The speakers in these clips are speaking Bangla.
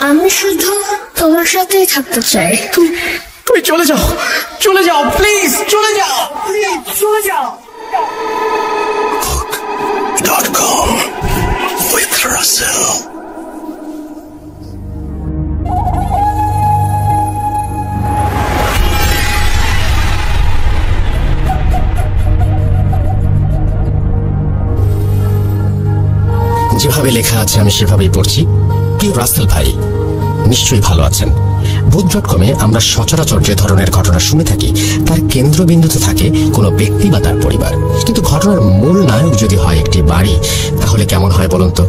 আমি শুধু তোমার সাথেই থাকতে চাই। তুমি চলে যাও, চলে যাও, প্লিজ চলে যাও, প্লিজ চলে যাও। Hook.com with Russell. যেভাবে লেখা আছে আমি সেভাবেই পড়ছি। প্রিয় রাসেল ভাই, নিশ্চয়ই ভালো আছেন। ভূত.কমে আমরা সচরাচর যে ধরনের ঘটনা শুনে থাকি তার কেন্দ্রবিন্দুতে থাকে কোনো ব্যক্তি বা তার পরিবার, কিন্তু ঘটনার মূল নায়ক যদি হয় একটি বাড়ি, তাহলে কেমন হয় বলুন তো?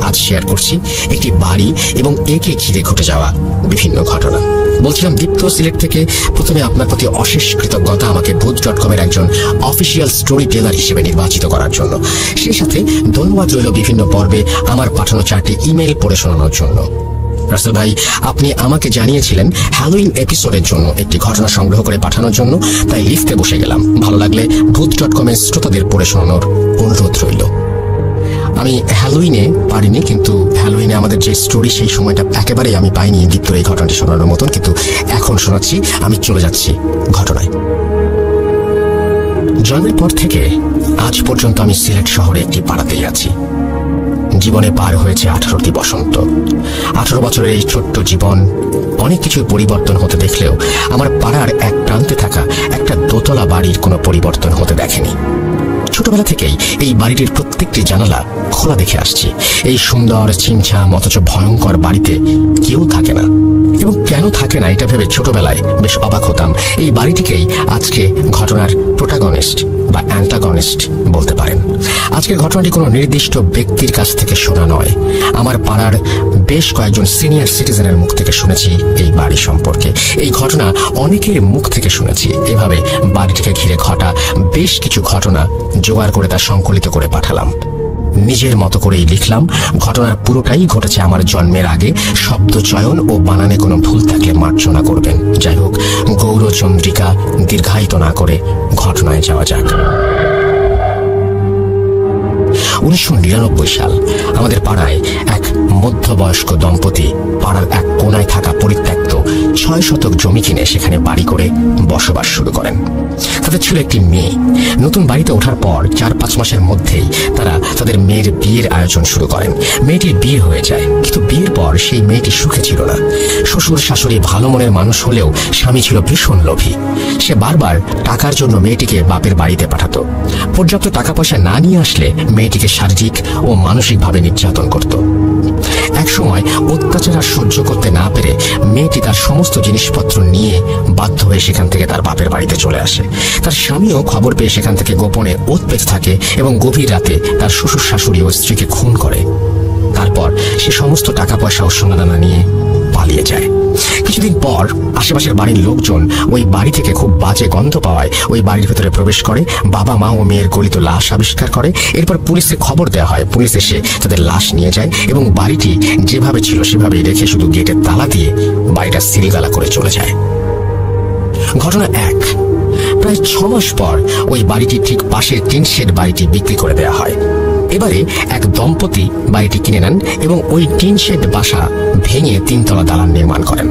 আজ শেয়ার করছি একটি বাড়ি এবং একে ঘিরে ঘটে যাওয়া বিভিন্ন ঘটনা। বলছিলাম দীপ্ত সিলেট থেকে প্রথমে আপনার প্রতি অশেষ কৃতজ্ঞতা আমাকে ভূত.কমের একজন অফিসিয়াল স্টোরি টেলার হিসেবে নির্বাচিত করার জন্য। সেই সাথে ধন্যবাদ রইল বিভিন্ন পর্বে আমার পাঠানো 4টি ইমেল পড়ে শোনানোর জন্য। রাসেল ভাই, আপনি আমাকে জানিয়েছিলেন হ্যালোইন এপিসোডের জন্য একটি ঘটনা সংগ্রহ করে পাঠানোর জন্য, তাই লিফটে বসে গেলাম। ভালো লাগলে ভূত.কমের শ্রোতাদের পড়ে শোনানোর অনুরোধ রইল। আমি হ্যালোইনে পারিনি, কিন্তু হ্যালোইনে আমাদের যে স্টোরি সেই সময়টা একেবারেই আমি পাইনি দীপ্তর এই ঘটনাটি শোনানোর মতন, কিন্তু এখন শোনাচ্ছি। আমি চলে যাচ্ছি ঘটনায়। জন্মের পর থেকে আজ পর্যন্ত আমি সিলেট শহরে একটি পাড়াতেই আছি। জীবনে পার হয়েছে 18টি বসন্ত। 18 বছরের এই ছোট্ট জীবন অনেক কিছুর পরিবর্তন হতে দেখলেও আমার পাড়ার এক প্রান্তে থাকা একটা দোতলা বাড়ির কোনো পরিবর্তন হতে দেখেনি। ছোটবেলা থেকেই এই বাড়িটির প্রত্যেকটি জানালা খোলা দেখে আসছি। এই সুন্দর ছিমছাম অথচ ভয়ঙ্কর বাড়িতে কেউ থাকে না, এবং কেন থাকে না এটা ভেবে ছোটবেলায় বেশ অবাক হতাম। এই বাড়িটিকেই আজকে ঘটনার প্রোটাগনিস্ট বা অ্যান্টাগনিস্ট বলতে পারেন। আজকের ঘটনাটি কোনো নির্দিষ্ট ব্যক্তির কাছ থেকে শোনা নয়। আমার পাড়ার বেশ কয়েকজন সিনিয়র সিটিজেনের মুখ থেকে শুনেছি এই বাড়ি সম্পর্কে। এই ঘটনা অনেকের মুখ থেকে শুনেছি। এভাবে বাড়িটিকে ঘিরে ঘটা বেশ কিছু ঘটনা জোগাড় করে তা সংকলিত করে পাঠালাম। নিজের মতো করেই লিখলাম। ঘটনার পুরোটাই ঘটেছে আমার জন্মের আগে। শব্দ চয়ন ও বানানে কোনো ভুল থাকলে মার্জনা করবেন। যাই হোক, গৌরচন্দ্রিকা দীর্ঘায়িত না করে ঘটনায় যাওয়া যাক। 1999 সাল। আমাদের পাড়ায় এক মধ্যবয়স্ক দম্পতি পাড়ার এক কোনায় থাকা পরিত্যক্ত 6 শতক জমি কিনে সেখানে বাড়ি করে বসবাস শুরু করেন। তাদের ছিল একটি মেয়ে। নতুন বাড়িতে ওঠার পর 4-5 মাসের মধ্যেই তারা তাদের মেয়ের বিয়ের আয়োজন শুরু করেন। মেয়েটির বিয়ে হয়ে যায়, কিন্তু বিয়ের পর সেই মেয়েটি সুখে ছিল না। শ্বশুর শাশুড়ি ভালো মনের মানুষ হলেও স্বামী ছিল ভীষণ লোভী। সে বারবার টাকার জন্য মেয়েটিকে বাপের বাড়িতে পাঠাতো। পর্যাপ্ত টাকা পয়সা না নিয়ে আসলে মেয়েটিকে শারীরিক ও মানসিকভাবে নির্যাতন করত। একসময় অত্যাচার আর সহ্য করতে না পেরে মেয়েটি তার সমস্ত জিনিসপত্র নিয়ে বাধ্য হয়ে সেখান থেকে তার বাপের বাড়িতে চলে আসে। তার স্বামীও খবর পেয়ে সেখান থেকে গোপনে ওৎ পেতে থাকে এবং গভীর রাতে তার শ্বশুর শাশুড়ি ও স্ত্রীকে খুন করে। তারপর সে সমস্ত টাকা পয়সা ও সোনাদানা নিয়ে পালিয়ে যায়। কিছুদিন পর আশেপাশের বাড়ির লোকজন ওই বাড়ি থেকে খুব বাজে গন্ধ পাওয়ায় ওই বাড়ির ভেতরে প্রবেশ করে। বাবা মা ও মেয়ের গলিত লাশ আবিষ্কার করে। এরপর পুলিশে খবর দেওয়া হয়। পুলিশ এসে তাদের লাশ নিয়ে যায় এবং বাড়িটি যেভাবে ছিল সেভাবেই রেখে শুধু গেটের তালা দিয়ে বাড়িটা সিলগালা করে চলে যায়। ঘটনা 1। প্রায় 6 মাস পর ওই বাড়িটি ঠিক পাশের টিন শেড বাড়িটি বিক্রি করে দেওয়া হয়। এবারে এক দম্পতি বাড়িটি কিনে নেন এবং ওই টিন শেড বাসা ভেঙে 3 তলা দালান নির্মাণ করেন।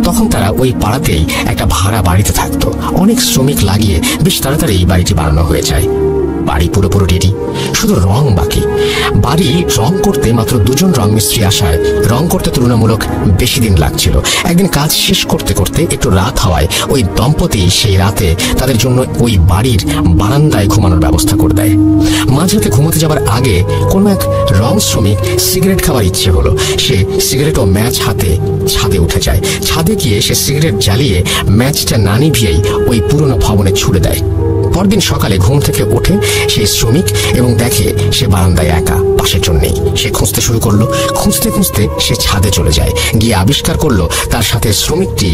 তখন তারা ওই পাড়াতেই একটা ভাড়া বাড়িতে থাকতো। অনেক শ্রমিক লাগিয়ে বেশ তাড়াতাড়ি এই বাড়িটি বানানো হয়ে যায়। বাড়ি পুরোপুরি রেডি, শুধু রং বাকি। বাড়ি রং করতে মাত্র 2 জন রং মিস্ত্রি আসায় রং করতে তুলনামূলক বেশি দিন লাগছিল। একদিন কাজ শেষ করতে করতে একটু রাত হওয়ায় ওই দম্পতি সেই রাতে তাদের জন্য ওই বাড়ির বারান্দায় ঘুমানোর ব্যবস্থা করে দেয়। মাঝরাতে ঘুমোতে যাবার আগে কোনো এক রং শ্রমিক সিগারেট খাওয়ার ইচ্ছে হলো। সে সিগারেট ও ম্যাচ হাতে ছাদে উঠে যায়। ছাদে গিয়ে সে সিগারেট জ্বালিয়ে ম্যাচটা না নিভিয়েই ওই পুরনো ভবনে ছুড়ে দেয়। পরদিন সকালে ঘুম থেকে ওঠে সেই শ্রমিক এবং দেখে সে বারান্দায় একা, পাশের জন নেই। সে খুঁজতে শুরু করলো। খুঁজতে খুঁজতে সে ছাদে চলে যায়। গিয়ে আবিষ্কার করলো তার সাথে শ্রমিকটি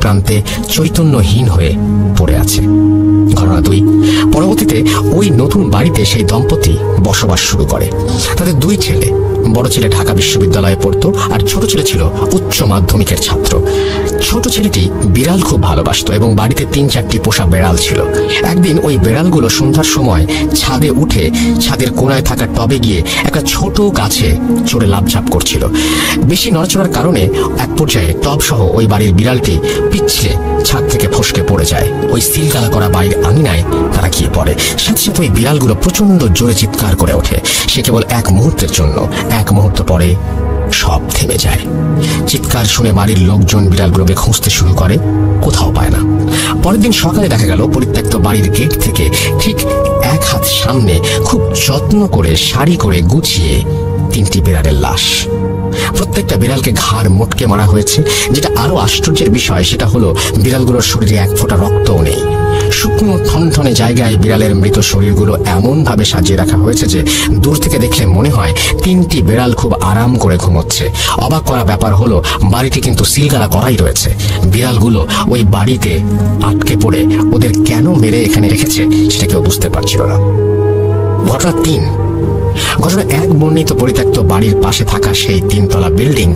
প্রান্তে চৈতন্যহীন হয়ে পড়ে আছে। ঘটনা 2। পরবর্তীতে ওই নতুন বাড়িতে সেই দম্পতি বসবাস শুরু করে। তাদের 2 ছেলে। বড় ছেলে ঢাকা বিশ্ববিদ্যালয়ে পড়তো আর ছোট ছেলে ছিল উচ্চ মাধ্যমিকের ছাত্র। ছোট ছেলেটি বিড়াল খুব ভালোবাসতো এবং বাড়িতে 3-4টি পোষা বেড়াল ছিল। একদিন ওই বেড়ালগুলো সন্ধ্যার সময় ছাদে উঠে ছাদের কোণায় থাকা টবে গিয়ে একটা ছোট গাছে চড়ে লাফঝাপ করছিল। বেশি নড়াচড়ার কারণে এক পর্যায়ে টব সহ ওই বাড়ির বিড়ালটি পিছলে ছাদ থেকে ফসকে পড়ে যায়। ওই সিলগালা করা বাড়ির আঙিনায় তারা গিয়ে পড়ে। সাথে সাথে ওই বিড়ালগুলো প্রচন্ড জোরে চিৎকার করে ওঠে। সে কেবল এক মুহূর্তের জন্য, এক মুহূর্ত পরে সব থেমে যায়। চিৎকার শুনে বাড়ির লোকজন বিড়ালগুলোকে খুঁজতে শুরু করে, কোথাও পায় না। পরের দিন সকালে দেখা গেল পরিত্যক্ত বাড়ির গেট থেকে ঠিক 1 হাত সামনে খুব যত্ন করে সারি করে গুছিয়ে 3টি বিড়ালের লাশ। প্রত্যেকটা বিড়ালকে ঘাড় মোটকে মারা হয়েছে। যেটা আরো আশ্চর্যের বিষয় সেটা হলো বিড়ালগুলোর শরীরে 1 ফোঁটা রক্তও নেই। শুকনো থনথনে জায়গায় বিড়ালের মৃত শরীরগুলো এমন ভাবে সাজিয়ে রাখা হয়েছে যে দূর থেকে দেখলে মনে হয় 3টি বিড়াল খুব আরাম করে ঘুমোচ্ছে। অবাক করা ব্যাপার হলো বাড়িটি কিন্তু সিলগালা করাই রয়েছে। বিড়ালগুলো ওই বাড়িতে আটকে পড়ে ওদের কেন মেরে এখানে রেখেছে সেটা কেউ বুঝতে পারছিল না। ঘটনা 3। ঘটনা 1 বর্ণিত পরিত্যক্ত বাড়ির পাশে থাকা সেই 3তলা বিল্ডিং।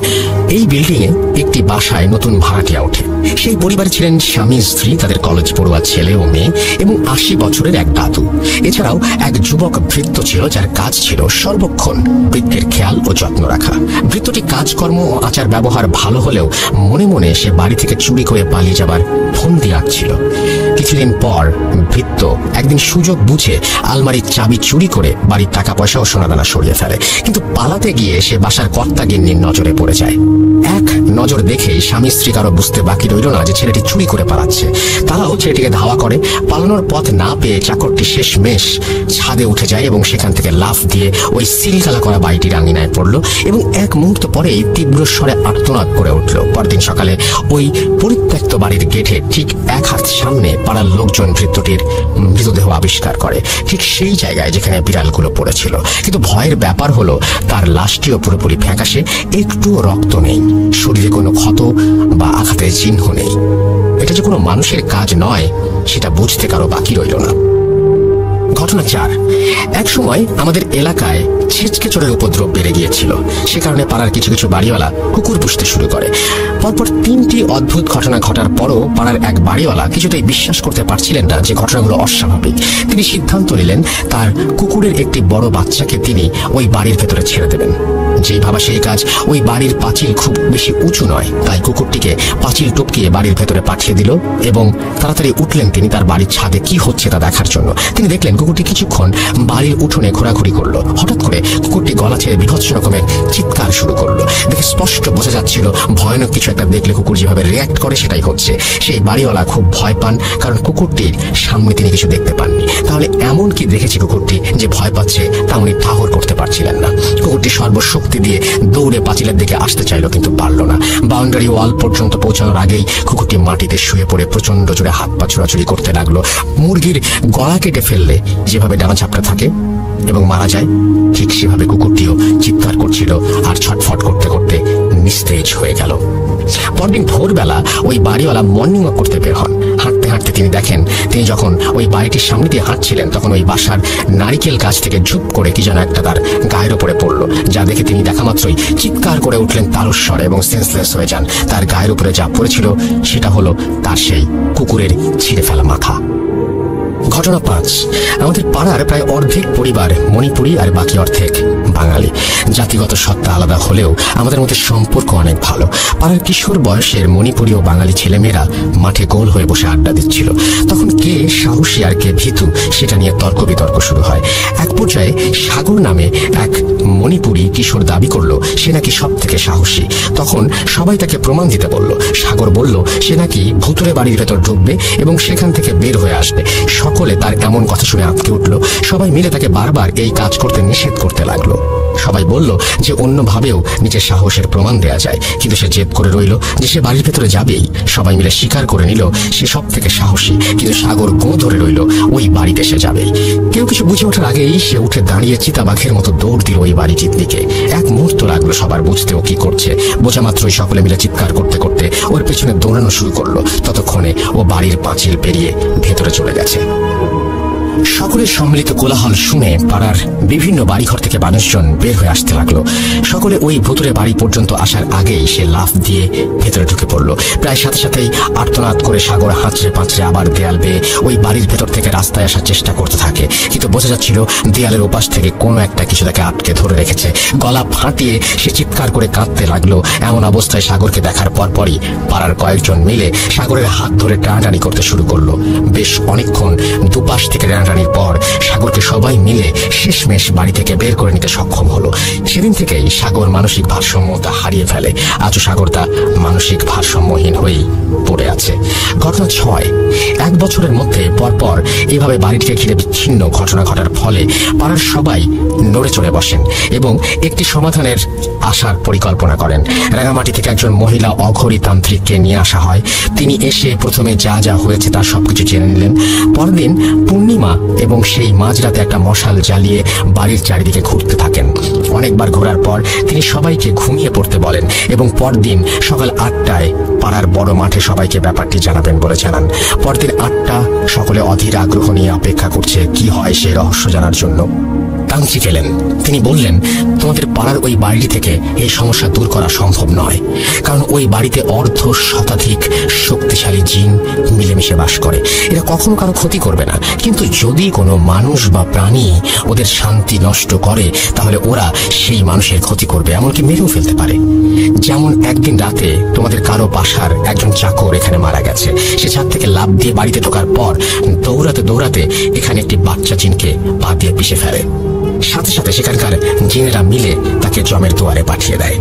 এই বিল্ডিং এ একটি বাসায় নতুন ভাড়াটিয়া ওঠে। সেই পরিবারে ছিলেন স্বামী স্ত্রী, তাদের কলেজ পড়ুয়া ছেলে ও মেয়ে এবং 80 বছরের এক দাদু। এছাড়াও এক যুবক ভৃত্য ছিল যার কাজ ছিল সর্বক্ষণ বৃদ্ধের খেয়াল ও যত্ন রাখা। ভৃত্যটি কাজকর্ম ও আচার ব্যবহার ভালো হলেও মনে মনে সে বাড়ি থেকে চুরি করে পালিয়ে যাবার ফন্দি আঁকছিল। কিছুদিন পর ভৃত্য একদিন সুযোগ বুঝে আলমারির চাবি চুরি করে বাড়ির টাকা পয়সা ও সোনাদানা সরিয়ে ফেলে। কিন্তু পালাতে গিয়ে সে বাসার কর্তা গিন্নির নজরে পড়ে যায়। এক নজর দেখেই স্বামী স্ত্রী কারো বুঝতে বাকি রইল না যে ছেলেটি চুরি করে পালাচ্ছে। তারাও ছেলেটিকে ধাওয়া করে। পালানোর পথ না পেয়ে চাকরটি শেষমেশ ছাদে উঠে যায় এবং সেখান থেকে লাফ দিয়ে ওই সিলগালা করা বাড়িটির আঙিনায় পড়ল এবং 1 মুহূর্ত পরেই তীব্র স্বরে আর্তনাদ করে উঠল। পরদিন সকালে ওই পরিত্যক্ত বাড়ির গেটে ঠিক 1 হাত সামনে পাড়ার লোকজন ভৃত্যটির মৃতদেহ আবিষ্কার করে, ঠিক সেই জায়গায় যেখানে বিড়ালগুলো পড়েছিল। কিন্তু ভয়ের ব্যাপার হলো তার লাশটিও পুরোপুরি ফ্যাকাশে, একটুও রক্ত নেই, শরীরে কোনো ক্ষত বা আঘাতের চিহ্ন নেই। এটা যে কোনো মানুষের কাজ নয় সেটা বুঝতে কারো বাকি রইল না। ঘটনা 4। এক সময় আমাদের এলাকায় ছেচকে চোরের উপদ্রব বেড়ে গিয়েছিল। সে কারণে পাড়ার কিছু কিছু বাড়িওয়ালা কুকুর পুষতে শুরু করে। পরপর 3টি অদ্ভুত ঘটনা ঘটার পরও পাড়ার এক বাড়িওয়ালা কিছুতেই বিশ্বাস করতে পারছিলেন না যে ঘটনাগুলো অস্বাভাবিক। তিনি সিদ্ধান্ত নিলেন তার কুকুরের একটি বড় বাচ্চাকে তিনি ওই বাড়ির ভেতরে ছেড়ে দেবেন। যেই ভাবা সেই কাজ। ওই বাড়ির পাঁচিল খুব বেশি উঁচু নয়, তাই কুকুরটিকে পাঁচিল টপকিয়ে বাড়ির ভেতরে পাঠিয়ে দিল এবং তাড়াতাড়ি উঠলেন তিনি তার বাড়ির ছাদে কি হচ্ছে তা দেখার জন্য। তিনি দেখলেন কুকুরটি কিছুক্ষণ বাড়ির উঠোনে ঘোরাঘুরি করলো। হঠাৎ করে কুকুরটি গলা ছেড়ে বিভৎস রকমের চিৎকার শুরু করলো। দেখে স্পষ্ট বোঝা যাচ্ছিল ভয়ানক কিছু একটা দেখলে কুকুর যেভাবে রিয়াক্ট করে সেটাই হচ্ছে। সেই বাড়িওয়ালা খুব ভয় পান, কারণ কুকুরটির সামনে তিনি কিছু দেখতে পাননি। তাহলে এমন কি দেখেছে কুকুরটি যে ভয় পাচ্ছে তা উনি ঠাহর করতে পারছিলেন না। কুকুরটি সর্বশক্তি দিয়ে দৌড়ে পাঁচিলের দিকে আসতে চাইল, কিন্তু পারল না। বাউন্ডারি ওয়াল পর্যন্ত পৌঁছানোর আগেই কুকুরটি মাটিতে শুয়ে পড়ে প্রচন্ড জোরে হাত পা ছোড়াছুড়ি করতে লাগলো। মুরগির গলা কেটে ফেললে যেভাবে ডানা ঝাপটা থাকে এবং মারা যায়, ঠিক সেভাবে কুকুরটিও চিৎকার করছিল আর ছটফট করতে করতে নিস্তেজ হয়ে গেল। পরদিন ভোরবেলা ওই বাড়িওয়ালা মর্নিং ওয়াক করতে বের হন। হাঁটতে হাঁটতে তিনি দেখেন তিনি যখন ওই বাড়িটির সামনে দিয়ে হাঁটছিলেন তখন ওই বাসার নারিকেল গাছ থেকে ঝুপ করে কি যেন একটা তার গায়ের ওপরে পড়লো। যা দেখে তিনি দেখা মাত্রই চিৎকার করে উঠলেন তারস্বরে এবং সেন্সলেস হয়ে যান। তার গায়ের উপরে যা পড়েছিল সেটা হলো তার সেই কুকুরের ছিঁড়ে ফেলা মাথা। ঘটনা 5। আমাদের পাড়ার প্রায় অর্ধেক পরিবার মণিপুরি আর বাকি অর্ধেক বাঙালি। জাতিগত সত্তা আলাদা হলেও আমাদের মধ্যে সম্পর্ক অনেক ভালো। পাড়ার কিশোর বয়সের মণিপুরি ও বাঙালি ছেলেমেয়েরা মাঠে গোল হয়ে বসে আড্ডা দিচ্ছিল। তখন কে সাহসী আর কে ভীতু সেটা নিয়ে তর্ক বিতর্ক শুরু হয়। এক পর্যায়ে সাগর নামে এক মণিপুরি কিশোর দাবি করলো সে নাকি সব থেকে সাহসী। তখন সবাই তাকে প্রমাণ দিতে বলল। সাগর বলল সে নাকি ভুতুরে বাড়ির ভেতর ঢুকবে এবং সেখান থেকে বের হয়ে আসবে। সকলে তার এমন কথা শুনে আঁতকে উঠল। সবাই মিলে তাকে বারবার এই কাজ করতে নিষেধ করতে লাগলো। সবাই বলল যে অন্যভাবেও নিজের সাহসের প্রমাণ দেয়া যায়, কিন্তু সে জেদ করে রইল যে সে বাড়ির ভেতরে যাবেই। সবাই মিলে স্বীকার করে নিল সে সব থেকে সাহসী, কিন্তু সাগর গো ধরে রইল ওই বাড়িতে সে যাবেই। কেউ কিছু বুঝে ওঠার আগেই সে উঠে দাঁড়িয়ে চিতাবাঘের মতো দৌড় দিল ওই বাড়িটির দিকে। 1 মুহূর্ত লাগলো সবার বুঝতে ও কি করছে। বোঝা মাত্রই সকলে মিলে চিৎকার করতে করতে ওর পেছনে দৌড়ানো শুরু করলো। ততক্ষণে ও বাড়ির পাঁচিল পেরিয়ে ভেতরে চলে গেছে। সকলের সম্মিলিত কোলাহল শুনে পাড়ার বিভিন্ন বাড়িঘর থেকে মানুষজন বের হয়ে আসতে লাগলো। সকলে ওই ভুতুরে বাড়ি পর্যন্ত আসার আগেই সে লাফ দিয়ে ভেতরে ঢুকে পড়লো। প্রায় সাথে সাথেই আর্তনাদ করে সাগর হাঁচড়ে পাঁচড়ে আবার দেয়াল বেয়ে ওই বাড়ির ভেতর থেকে রাস্তায় আসার চেষ্টা করতে থাকে, কিন্তু বোঝা যাচ্ছিল দেয়ালের ওপাশ থেকে কোনো একটা কিছু তাকে আটকে ধরে রেখেছে। গলা ফাটিয়ে সে চিৎকার করে কাঁদতে লাগলো। এমন অবস্থায় সাগরকে দেখার পরপরই পাড়ার কয়েকজন মিলে সাগরের হাত ধরে টানাটানি করতে শুরু করলো। বেশ অনেকক্ষণ দুপাশ থেকে টানাটানির পর সাগরকে সবাই মিলে শেষমেশ বাড়ি থেকে বের করে নিতে সক্ষম হলো। সেদিন থেকেই সাগর মানসিক ভারসাম্যতা হারিয়ে ফেলে। আজও সাগর তা মানসিক ভারসাম্যহীন হয়েই পড়ে আছে। ঘটনা 6। 1 বছরের মধ্যে পরপর এভাবে বাড়িটিকে ঘিরে বিচ্ছিন্ন ঘটনা ঘটার ফলে পাড়ার সবাই নড়ে চড়ে বসেন এবং একটি সমাধানের আসার পরিকল্পনা করেন। রাঙামাটি থেকে একজন মহিলা অঘরী তান্ত্রিককে নিয়ে আসা হয়। তিনি এসে প্রথমে যা যা হয়েছে তার সবকিছু জেনে নিলেন। পরদিন পূর্ণিমা এবং সেই মাঝরাতে একটা মশাল জ্বালিয়ে বাড়ির চারিদিকে ঘুরতে থাকেন। অনেকবার ঘোরার পর তিনি সবাইকে ঘুমিয়ে পড়তে বলেন এবং পরদিন সকাল 8টায় পাড়ার বড় মাঠে সবাইকে ব্যাপারটি জানাবেন বলে জানান। পরদিন 8টা, সকলে অধীর আগ্রহ নিয়ে অপেক্ষা করছে কি হয় সেই রহস্য জানার জন্য। তান্ত্রিক এলেন। তিনি বললেন, তোমাদের পাড়ার ওই বাড়িটি থেকে এই সমস্যা দূর করা সম্ভব নয়, কারণ ওই বাড়িতে অর্ধ শতাধিক শক্তিশালী জিন মিলেমিশে বাস করে। এরা কখনো কারো ক্ষতি করবে না, কিন্তু যদি কোনো মানুষ বা প্রাণী ওদের শান্তি নষ্ট করে তাহলে ওরা সেই মানুষের ক্ষতি করবে, এমনকি মেরেও ফেলতে পারে। যেমন একদিন রাতে তোমাদের কারো বাসার একজন চাকর এখানে মারা গেছে। সে ছাদ থেকে লাফ দিয়ে বাড়িতে ঢোকার পর দৌড়াতে দৌড়াতে এখানে একটি বাচ্চা জিনকে পা দিয়ে পিষে ফেলে। সাথে সাথে সেখানকার জিনেরা মিলে তাকে জমের দুয়ারে পাঠিয়ে দেয়।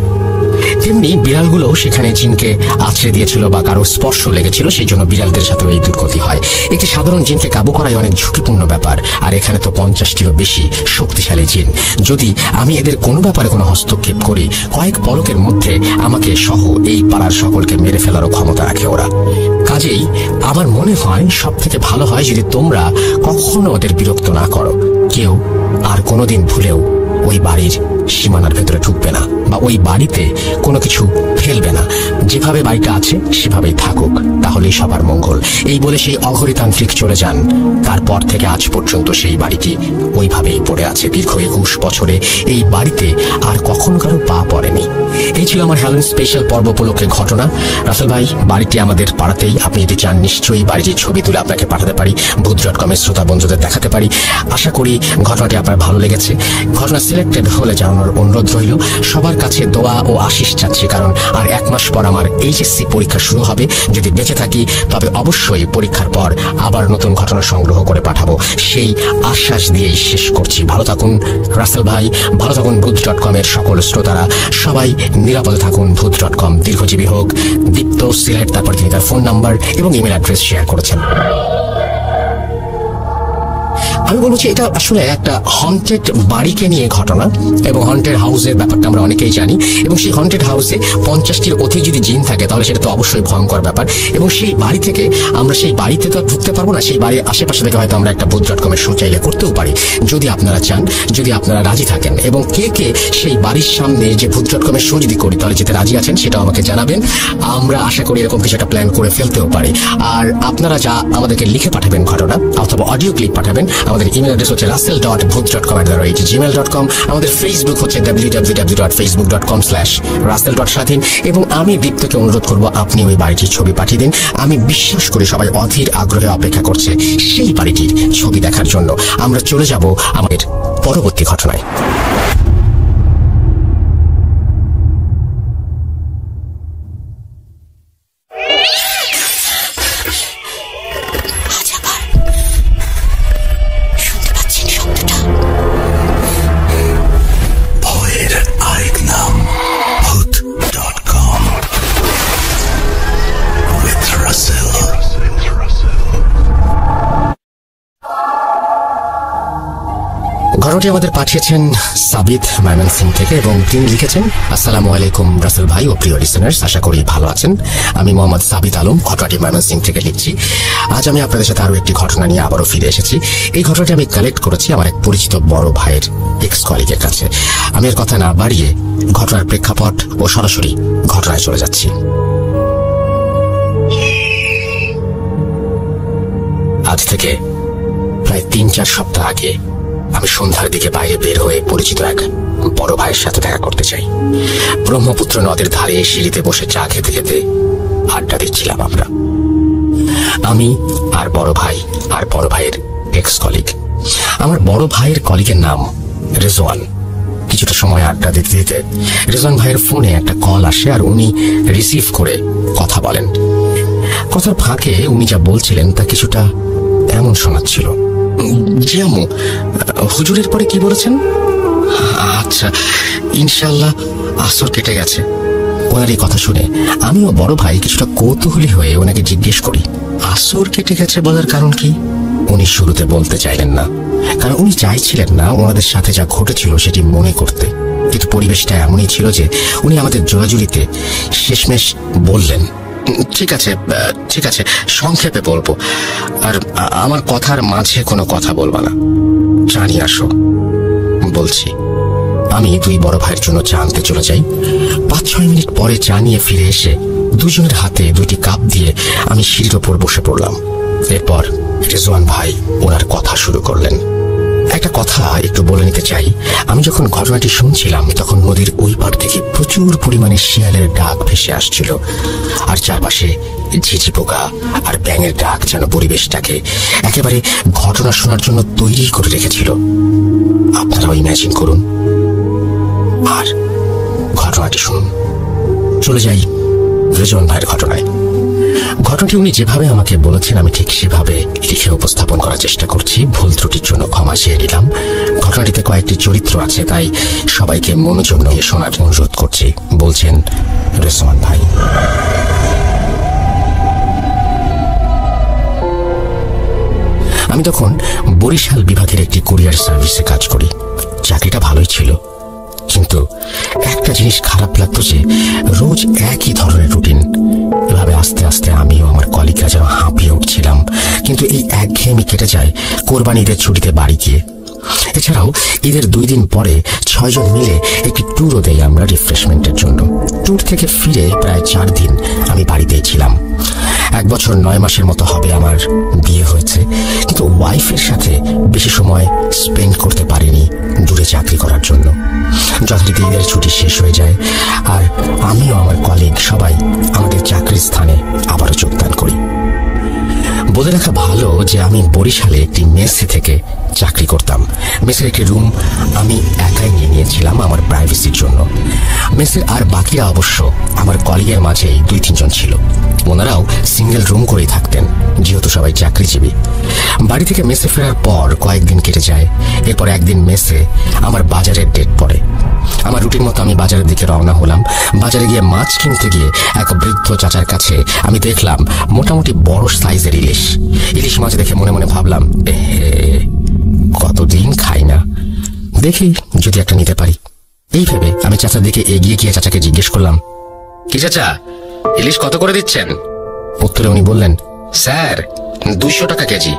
তেমনি বিড়ালগুলো সেখানে জিনকে আছড়ে দিয়েছিল বা কারো স্পর্শ লেগেছিল, সেই জন্য বিড়ালদের সাথেও এই দুর্গতি হয়। একটি সাধারণ জিনকে কাবু করাই অনেক ঝুঁকিপূর্ণ ব্যাপার, আর এখানে তো 50টিরও বেশি শক্তিশালী জিন। যদি আমি এদের কোনো ব্যাপারে কোনো হস্তক্ষেপ করি, কয়েক পলকের মধ্যে আমাকে সহ এই পাড়ার সকলকে মেরে ফেলারও ক্ষমতা রাখে ওরা। কাজেই আমার মনে হয় সব থেকে ভালো হয় যদি তোমরা কখনো ওদের বিরক্ত না করো। কেউ আর কোনোদিন ভুলেও ওই বাড়ির সীমানার ভেতরে ঢুকবে না বা ওই বাড়িতে কোনো কিছু ফেলবে না। যেভাবে বাড়িটা আছে সেভাবেই থাকুক, তাহলেই সবার মঙ্গল। এই বলে সেই অঘরী তান্ত্রিক চলে যান। তারপর থেকে আজ পর্যন্ত সেই বাড়িটি ওইভাবেই পড়ে আছে। দীর্ঘ 21 বছরে এই বাড়িতে আর কখনো কারো পা পড়েনি। এই ছিল আমার হ্যালোইন স্পেশাল পর্ব উপলক্ষে ঘটনা। রাসেল ভাই, বাড়িটি আমাদের পাড়াতেই। আপনি যদি চান নিশ্চয়ই বাড়িটির ছবি তুলে আপনাকে পাঠাতে পারি, ভূত.com এর শ্রোতা বন্ধুদের দেখাতে পারি। আশা করি ঘটনাটি আপনার ভালো লেগেছে। ঘটনা সিলেক্টেড হলে জানানোর অনুরোধ রইল। সবার কাছে দোয়া ও আশিস চাচ্ছি, কারণ আর 1 মাস পর আমার HSC পরীক্ষা শুরু হবে। যদি বেঁচে থাকি তবে অবশ্যই পরীক্ষার পর আবার নতুন ঘটনা সংগ্রহ করে পাঠাবো, সেই আশ্বাস দিয়েই শেষ করছি। ভালো থাকুন রাসেল ভাই, ভালো থাকুন ভূত.com এর সকল শ্রোতারা, সবাই নিরাপদে থাকুন। ভূত.com দীর্ঘজীবী হোক। দীপ্ত সিলেট, তারপর তিনি তার ফোন নাম্বার এবং ইমেল অ্যাড্রেস শেয়ার করেছেন। আমি বলছি এটা আসলে একটা হন্টেড বাড়িকে নিয়ে ঘটনা, এবং হন্টেড হাউসের ব্যাপারটা আমরা অনেকেই জানি। এবং সেই হন্টেড হাউসে 50টির অধিক যদি জিন থাকে তাহলে সেটা তো অবশ্যই ভয়ঙ্কর ব্যাপার। এবং সেই বাড়ি থেকে আমরা সেই বাড়িতে তো ঢুকতে পারবো না, সেই বাড়ির আশেপাশে থেকে হয়তো আমরা একটা ভূত.com এর শো চাইলে করতেও পারি। যদি আপনারা চান, যদি আপনারা রাজি থাকেন, এবং কে কে সেই বাড়ির সামনে যে ভূত.com এর শো যদি করি তাহলে যেতে রাজি আছেন সেটাও আমাকে জানাবেন। আমরা আশা করি এরকম কিছু একটা প্ল্যান করে ফেলতেও পারি। আর আপনারা যা আমাদেরকে লিখে পাঠাবেন ঘটনা অথবা অডিও ক্লিপ পাঠাবেন, আমাদের ইমেল অ্যাড্রেস হচ্ছে russell.booth.com@gmail.com। আমাদের ফেসবুক হচ্ছে www.facebook.com/russell.স্বাধীন। এবং আমি দীপ্তকে অনুরোধ করব আপনি ওই বাড়িটির ছবি পাঠিয়ে দিন। আমি বিশ্বাস করি সবাই অধীর আগ্রহে অপেক্ষা করছে সেই বাড়িটির ছবি দেখার জন্য। আমরা চলে যাব আমাদের পরবর্তী ঘটনায়। ঘটনাটি আমাদের পাঠিয়েছেন সাবিত ময়মনসিংহ থেকে, এবং তিনি লিখেছেন, আসসালামু আলাইকুম রাসেল ভাই ও প্রিয় লিসেনার্স, আশা করি ভালো আছেন। আমি মোহাম্মদ সাবিত আলম ঘটনাটি ময়মনসিংহ থেকে লিখছি। আজ আমি আপনাদের সাথে আরো একটি ঘটনা নিয়ে আবারও ফিরে এসেছি। এই ঘটনাটি আমি কালেক্ট করেছি আমার এক পরিচিত বড় ভাইয়ের এক্স কলিগের কাছে। আমি এর কথা না বাড়িয়ে ঘটনার প্রেক্ষাপট ও সরাসরি ঘটনায় চলে যাচ্ছি। আজ থেকে প্রায় 3-4 সপ্তাহ আগে আমি সন্ধ্যার দিকে বাইরে বের হয়ে পরিচিত এক বড় ভাইয়ের সাথে দেখা করতে চাই। ব্রহ্মপুত্র নদের ধারে সিঁড়িতে বসে চা খেতে খেতে আড্ডা দিচ্ছিলাম আমরা, আমি আর বড় ভাই আর বড় ভাইয়ের এক্স কলিগ। আমার বড় ভাইয়ের কলিগের নাম রেজওয়ান। কিছুটা সময় আড্ডা দিতে দিতে রেজওয়ান ভাইয়ের ফোনে একটা কল আসে আর উনি রিসিভ করে কথা বলেন। কথার ফাঁকে উনি যা বলছিলেন তা কিছুটা এমন শোনাচ্ছিল, জি আম্মু, হুজুরের পরে কি বলেছেন? আচ্ছা, ইনশাআল্লাহ আসর কেটে গেছে। ওনার এই কথা শুনে আমি ও বড় ভাই কিছুটা কৌতূহলী হয়ে ওনাকে জিজ্ঞেস করি, আসর কেটে গেছে বলার কারণ কি? উনি শুরুতে বলতে চাইলেন না, কারণ উনি চাইছিলেন না ওনাদের সাথে যা ঘটেছিল সেটি মনে করতে। কিন্তু পরিবেশটা এমনই ছিল যে উনি আমাদের জোরাজুরিতে শেষমেশ বললেন, ঠিক আছে ঠিক আছে, সংক্ষেপে বলবো, আর আমার কথার মাঝে কোনো কথা বলবা না। চা নিয়ে আসো। বলছি। আমি দুই বড় ভাইয়ের জন্য চা আনতে চলে যাই। 5-6 মিনিট পরে চা নিয়ে ফিরে এসে দুজনের হাতে 2টি কাপ দিয়ে আমি সিঁড়ির ওপর বসে পড়লাম। এরপর রেজওয়ান ভাই ওনার কথা শুরু করলেন। একটা কথা একটু বলে নিতে চাই, আমি যখন ঘটনাটি শুনছিলাম তখন নদীর ওই পাড় থেকে প্রচুর পরিমাণে শিয়ালের ডাক ভেসে আসছিল, আর চারপাশে ঝিঝি পোকা আর ব্যাঙের ডাক যেন পরিবেশটাকে একেবারে ঘটনা শোনার জন্য তৈরি করে রেখেছিল। আপনারাও ইমাজিন করুন আর ঘটনাটি শুনুন। চলে যাই রেজওয়ান ভাইয়ের ঘটনায়। ঘটনাটি উনি যেভাবে আমাকে বলেছেন আমি ঠিক সেভাবে লিখে উপস্থাপন করার চেষ্টা করছি। ভুল ত্রুটির জন্য ক্ষমা চেয়ে নিলাম। ঘটনাটিতে কয়েকটি চরিত্র আছে, তাই সবাইকে মনোযোগ দিয়ে শোনার অনুরোধ করছি। বলছেন রেজওয়ান ভাই। আমি তখন বরিশাল বিভাগের একটি কুরিয়ার সার্ভিসে কাজ করি। চাকরিটা ভালোই ছিল, কিন্তু একটা জিনিস খারাপ লাগতো যে রোজ একই ধরনের রুটিন। এভাবে আস্তে আস্তে আমিও আমার কলিগরা যেন হাঁপিয়ে উঠছিলাম। কিন্তু এই একঘেয়েমি কেটে যায় কোরবানি ঈদের ছুটিতে বাড়ি গিয়ে। এছাড়াও ঈদের 2 দিন পরে 6 জন মিলে একটি ট্যুরও দেই আমরা রিফ্রেশমেন্টের জন্য। ট্যুর থেকে ফিরে প্রায় 4 দিন আমি বাড়িতেই ছিলাম। 1 বছর 9 মাসের মতো হবে আমার বিয়ে হয়েছে, কিন্তু ওয়াইফের সাথে বেশি সময় স্পেন্ড করতে পারিনি দূরে চাকরি করার জন্য। যথারীতি ঈদের ছুটি শেষ হয়ে যায় আর আমিও আমার কলিগ সবাই আমাদের চাকরির স্থানে আবারও যোগদান করি। বলে রাখা ভালো যে আমি বরিশালে একটি মেসে থেকে চাকরি করতাম। মেসের একটি রুম আমি একাই নিয়ে নিয়েছিলাম আমার প্রাইভেসির জন্য। মেসের আর বাকিরা অবশ্য আমার কলিগের মাঝেই 2-3 জন ছিল। ওনারাও সিঙ্গেল রুম করেই থাকতেন, যেহেতু সবাই চাকরিজীবী। বাড়ি থেকে মেসে ফেরার পর কয়েকদিন কেটে যায়। এরপর একদিন মেসে আমার বাজারের ডেট পড়ে। আমার রুটিন মতো আমি বাজারের দিকে রওনা হলাম। বাজারে গিয়ে মাছ কিনতে গিয়ে এক বৃদ্ধ চাচার কাছে আমি দেখলাম মোটামুটি বড় সাইজের ইলিশ মাছ দেখে মনে মনে ভাবলাম, কতদিন খাই না, দেখি যদি একটা নিতে পারি। এই ভেবে আমি চাচার দিকে এগিয়ে গিয়ে চাচাকে জিজ্ঞেস করলাম, কি চাচা, ইলিশ কত করে দিচ্ছেন? উত্তরে উনি বললেন, স্যার 200 টাকা কেজি।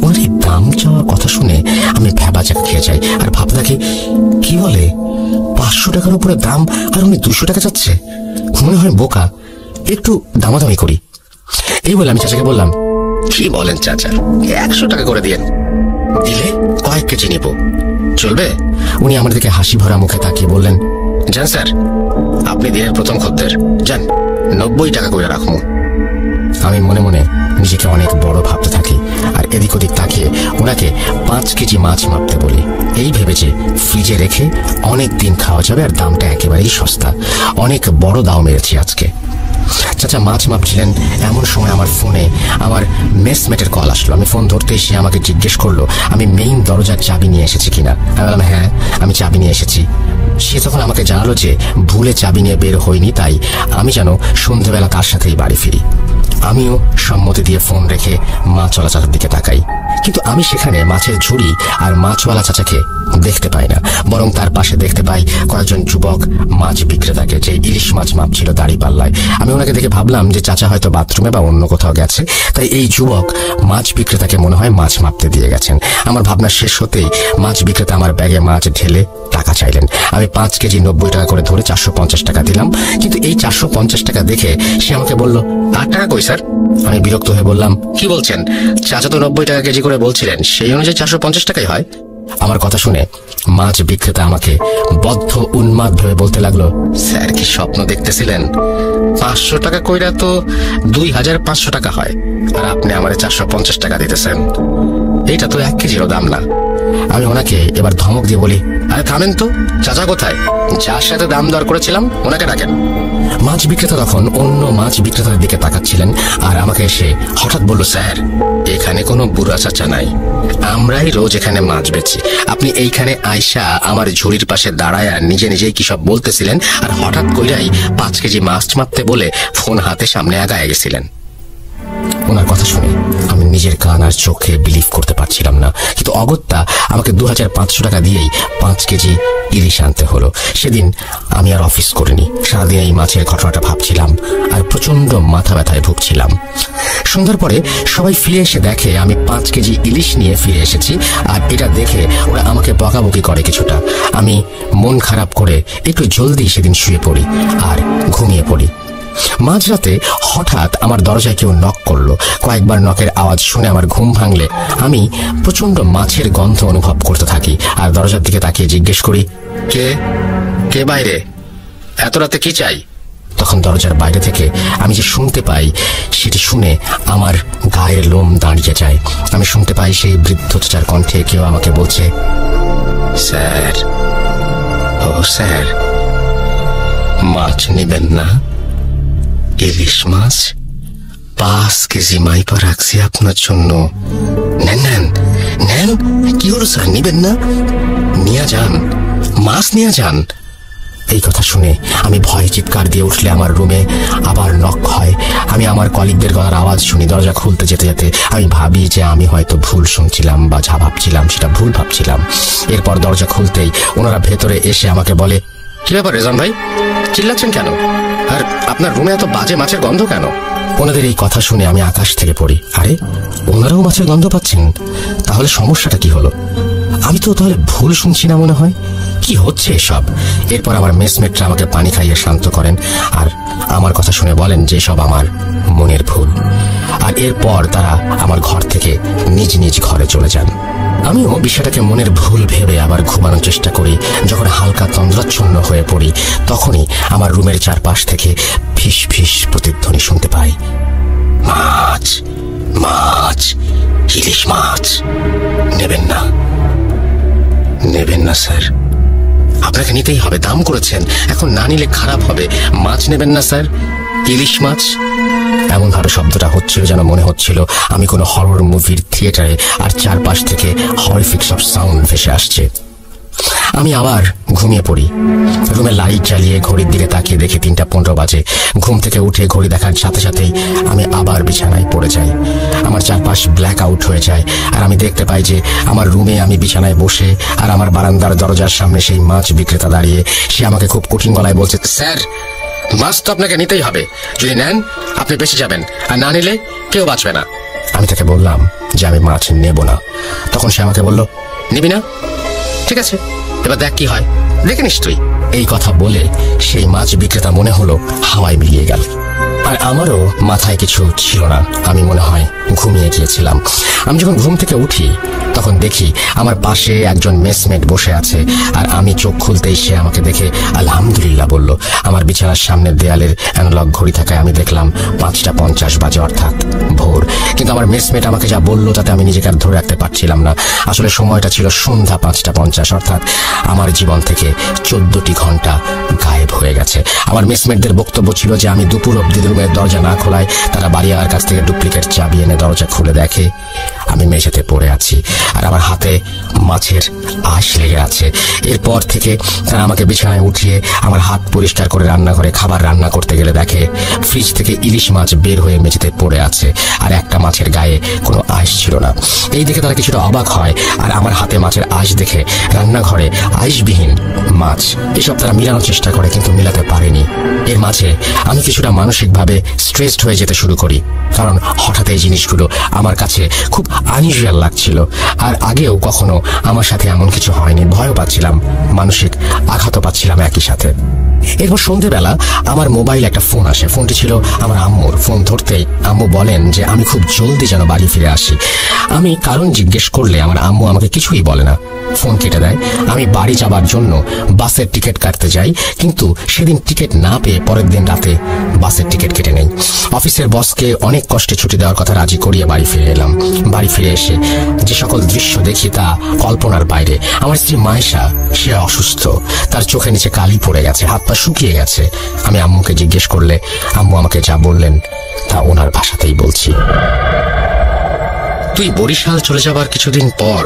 ওনার এই দাম চাওয়ার কথা শুনে আমি ভ্যাবাচাক খেয়ে যাই আর ভাবতে থাকি, কি বলে 500 টাকার উপরে দাম আর উনি 200 টাকা চাচ্ছে? মনে হয় বোকা, একটু দামাদামি করি। এই বলে আমি চাচাকে বললাম, কি বলেন চাচা, 100 টাকা করে দিয়েন, দিলে কয়েক কেজি নিব, চলবে? উনি আমার দিকে হাসি ভরা মুখে তাকিয়ে বললেন, যান স্যার, আপনি দিনের প্রথম খদ্দের, যান 90 টাকা করে রাখুন। আমি মনে মনে নিজেকে অনেক বড় ভাবতে থাকি আর এদিক ওদিক তাকিয়ে ওনাকে 5 কেজি মাছ মাপতে বলি, এই ভেবে যে ফ্রিজে রেখে অনেক দিন খাওয়া যাবে আর দামটা একেবারেই সস্তা। অনেক বড় দাও মেরেছি আজকে। চাচা মাছ মাপছিলেন, এমন সময় আমার ফোনে আমার মেসমেটের কল আসলো। আমি ফোন ধরতে সে আমাকে জিজ্ঞেস করলো আমি মেইন দরজার চাবি নিয়ে এসেছি কিনা। আমি বললাম, হ্যাঁ আমি চাবি নিয়ে এসেছি। সে তখন আমাকে জানালো যে ভুলে চাবি নিয়ে বের হয়নি, তাই আমি যেন সন্ধ্যেবেলা তার সাথেই বাড়ি ফিরি। আমিও সম্মতি দিয়ে ফোন রেখে মাছওয়ালা চাচার দিকে তাকাই, কিন্তু আমি সেখানে মাছের ঝুড়ি আর মাছওয়ালা চাচাকে দেখতে পাই না, বরং তার পাশে দেখতে পাই কয়েকজন যুবক মাছ বিক্রেতাকে, যে ইলিশ মাছ মাপছিল দাড়ি পাল্লায়। আমি ওনাকে দেখে ভাবলাম যে চাচা হয়তো বাথরুমে বা অন্য কোথাও গেছে, তাই এই যুবক মাছ বিক্রেতাকে মনে হয় মাছ মাপতে দিয়ে গেছেন। আমার ভাবনা শেষ হতেই মাছ বিক্রেতা আমার ব্যাগে মাছ ঢেলে টাকা চাইলেন। আমি 5 কেজি 90 টাকা করে ধরে 450 টাকা দিলাম, কিন্তু এই 450 টাকা দেখে সে আমাকে বলল, 8 টাকা কই স্যার। আমি বিরক্ত হয়ে বললাম, কি বলছেন? চাচা তো 90 টাকা কেজি করে বলছিলেন, সেই অনুযায়ী 450 টাকাই হয়। আমার কথা শুনে মাছ বিক্রেতা আমাকে বদ্ধ উন্মাদ ভেবে বলতে লাগলো, স্যার কি স্বপ্ন দেখতেছিলেন? 500 টাকা কইরা তো 2500 টাকা হয়, আর আপনি আমারে 450 টাকা দিতেছেন। এইটা তো 1 কেজিরও দাম না। আমি ওনাকে এবার ধমক দিয়ে বলি, আরে থামেন তো, চাচা কোথায়? যার সাথে দাম দর করেছিলাম ওনাকে ডাকেন। মাছ বিক্রেতা তখন অন্য মাছ বিক্রেতাদের দিকে তাকাচ্ছিলেন, আর আমাকে এসে হঠাৎ বলল, স্যার এখানে কোনো বুড়া চাচা নাই, আমরাই রোজ এখানে মাছ বেচি। আপনি এইখানে আইসা আমার ঝুড়ির পাশে দাঁড়ায় নিজে নিজেই কি সব বলতেছিলেন, আর হঠাৎ কইরাই 5 কেজি মাছ মারতে বলে ফোন হাতে সামনে আগায় গেছিলেন। ওনার কথা শুনে আমি নিজের কান আর চোখে বিলিভ করতে পারছিলাম না, কিন্তু অগত্যা আমাকে 2500 টাকা দিয়েই 5 কেজি ইলিশ আনতে হলো। সেদিন আমি আর অফিস করিনি, সারাদিন এই মাছের ঘটনাটা ভাবছিলাম আর প্রচন্ড মাথা ব্যথায় ভুগছিলাম। সন্ধ্যার পরে সবাই ফিরে এসে দেখে আমি 5 কেজি ইলিশ নিয়ে ফিরে এসেছি, আর এটা দেখে ওরা আমাকে বকাবকি করে কিছুটা। আমি মন খারাপ করে একটু জলদি সেদিন শুয়ে পড়ি আর ঘুমিয়ে পড়ি। মাঝরাতে হঠাৎ আমার দরজায় কেউ নক করলো। কয়েকবার নকের আওয়াজ শুনে আমার ঘুম ভাঙলে আমি প্রচন্ড মাছের গন্ধ অনুভব করতে থাকি, আর দরজার দিকে তাকিয়ে জিজ্ঞেস করি, কে কে বাইরে? এত রাতে কি চাই? তখন দরজার বাইরে থেকে আমি যে শুনতে পাই, সেটি শুনে আমার গায়ের লোম দাঁড়িয়ে যায়। আমি শুনতে পাই সেই বৃদ্ধ চাচার কণ্ঠে কেউ আমাকে বলছে, স্যার, ও স্যার, মাছ নেবেন না? ইলিশ মাছ 5 কেজি মাইপা রাখছি আপনার জন্য, নেন নেন নেন। কি হলো স্যার, নিবেন না? নিয়ে যান, মাছ নিয়ে যান। এই কথা শুনে আমি ভয়ে চিৎকার দিয়ে উঠলে আমার রুমে আবার নক হয়। আমি আমার কলিগদের গলার আওয়াজ শুনি। দরজা খুলতে যেতে যেতে আমি ভাবি যে আমি হয়তো ভুল শুনছিলাম, বা যা ভাবছিলাম সেটা ভুল ভাবছিলাম। এরপর দরজা খুলতেই ওনারা ভেতরে এসে আমাকে বলে, কি ব্যাপার রেজান ভাই, চিল্লাচ্ছেন কেন? আর আপনার রুমে এত বাজে মাছের গন্ধ কেন? ওনাদের এই কথা শুনে আমি আকাশ থেকে পড়ি। আরে, ওনারাও মাছের গন্ধ পাচ্ছেন? তাহলে সমস্যাটা কি হলো? আমি তো তাহলে ভুল শুনছি না মনে হয়। কি হচ্ছে এসব? এরপর আমার মেসমেটরা আমাকে পানি খাইয়ে শান্ত করেন, আর আমার কথা শুনে বলেন যে সব আমার মনের ভুল। আর এরপর তারা আমার ঘর থেকে নিজ নিজ ঘরে চলে যান। আমিও বিষয়টাকে মনের ভুল ভেবে আবার ঘুমানোর চেষ্টা করি। যখন হালকা তন্দ্রাচ্ছন্ন হয়ে পড়ি, তখনই আমার রুমের চারপাশ থেকে ফিস ফিস প্রতিধ্বনি শুনতে পাই, মাছ মাছ, ইলিশ মাছ। নেবেন না? নেবেন না স্যার? আপনাকে নিতেই হবে, দাম করেছেন, এখন না নিলে খারাপ হবে। মাছ নেবেন না স্যার? ইলিশ মাছ। এমন ভাবে শব্দটা হচ্ছিল যেন মনে হচ্ছিল আমি কোনো হরর মুভির থিয়েটারে, আর চারপাশ থেকে হরিফিক সব সাউন্ড ভেসে আসছে। আমি আবার ঘুমিয়ে পড়ি। রুমে লাইট জ্বালিয়ে ঘড়ির দিকে তাকিয়ে দেখি 3:15 বাজে। ঘুম থেকে উঠে ঘড়ি দেখার সাথে সাথেই আমি আবার বিছানায় পড়ে যাই। আমার চারপাশ ব্ল্যাক আউট হয়ে যায়, আর আমি দেখতে পাই যে আমার রুমে আমি বিছানায় বসে, আর আমার বারান্দার দরজার সামনে সেই মাছ বিক্রেতা দাঁড়িয়ে। সে আমাকে খুব কঠিন গলায় বলছে, স্যার, মাছ তো আপনাকে নিতেই হবে। যদি নেন আপনি বেঁচে যাবেন, আর না নিলে কেউ বাঁচবে না। আমি তাকে বললাম যে আমি মাছ নেব না। তখন সে আমাকে বলল, নিবি না? ঠিক আছে, এবার দেখ কি হয়, দেখে নিস তুই। এই কথা বলে সেই মাছ বিক্রেতা মনে হলো হাওয়ায় মিলিয়ে গেল। আর আমারও মাথায় কিছু ছিল না, আমি মনে হয় ঘুমিয়ে গিয়েছিলাম। আমি যখন ঘুম থেকে উঠি তখন দেখি আমার পাশে একজন মেসমেট বসে আছে, আর আমি চোখ খুলতেই সে আমাকে দেখে আলহামদুলিল্লাহ বলল। আমার বিছানার সামনের দেয়ালের অ্যানালগ ঘড়ি থাকায় আমি দেখলাম 5:50 বাজে, অর্থাৎ ভোর। কিন্তু আমার মেসমেট আমাকে যা বলল তাতে আমি নিজেকে আর ধরে রাখতে পারছিলাম না। আসলে সময়টা ছিল সন্ধ্যা 5:50, অর্থাৎ আমার জীবন থেকে 14টি ঘন্টা গায়েব হয়ে গেছে। আমার মেসমেটদের বক্তব্য ছিল যে আমি দুপুর অব্দি রুমের দরজা না খোলায় তারা বাড়িওয়ালার কাছ থেকে ডুপ্লিকেট চাবি এনে দরজা খুলে দেখে আমি মেঝেতে পড়ে আছি, আর আমার হাতে মাছের আঁশ লেগে আছে। এরপর থেকে তারা আমাকে বিছানায় উঠিয়ে আমার হাত পরিষ্কার করে রান্নাঘরে খাবার রান্না করতে গেলে দেখে ফ্রিজ থেকে ইলিশ মাছ বের হয়ে মেঝেতে পড়ে আছে, আর একটা মাছের গায়ে কোনো আঁশ ছিল না। এই দেখে তারা কিছুটা অবাক হয়, আর আমার হাতে মাছের আঁশ দেখে রান্নাঘরে আঁশবিহীন মাছ, এসব তারা মিলানোর চেষ্টা করে, কিন্তু মিলাতে পারেনি। এর মাঝে আমি কিছুটা মানসিকভাবে স্ট্রেসড হয়ে যেতে শুরু করি, কারণ হঠাৎ এই জিনিসগুলো আমার কাছে খুব আনইউজুয়াল লাগছিল। আর আগেও কখনো আমার সাথে এমন কিছু হয়নি। ভয়ও পাচ্ছিলাম, মানসিক আঘাতও পাচ্ছিলাম একই সাথে। এরপর সন্ধ্যেবেলা আমার মোবাইল একটা ফোন আসে। ফোনটি ছিল আমার আম্মুর। ফোন ধরতেই আম্মু বলেন যে আমি খুব জলদি যেন বাড়ি ফিরে আসি। আমি কারণ জিজ্ঞেস করলে আমার আম্মু আমাকে কিছুই বলে না, ফোন কেটে দেয়। আমি বাড়ি যাবার জন্য বাসের টিকিট কাটতে যাই, কিন্তু সেদিন টিকিট না পেয়ে পরের দিন রাতে বাসের টিকিট কেটে নেই। অফিসের বসকে অনেক কষ্টে ছুটি দেওয়ার কথা রাজি করিয়ে বাড়ি ফিরে এলাম। বাড়ি ফিরে এসে যে সকল দৃশ্য দেখি তা কল্পনার বাইরে। আমার স্ত্রী মায়েশা, সে অসুস্থ, তার চোখের নিচে কালি পড়ে গেছে, হাত পা শুকিয়ে গেছে। আমি আম্মুকে জিজ্ঞেস করলে আম্মু আমাকে যা বললেন তা ওনার ভাষাতেই বলছি। তুই বরিশাল চলে যাবার কিছুদিন পর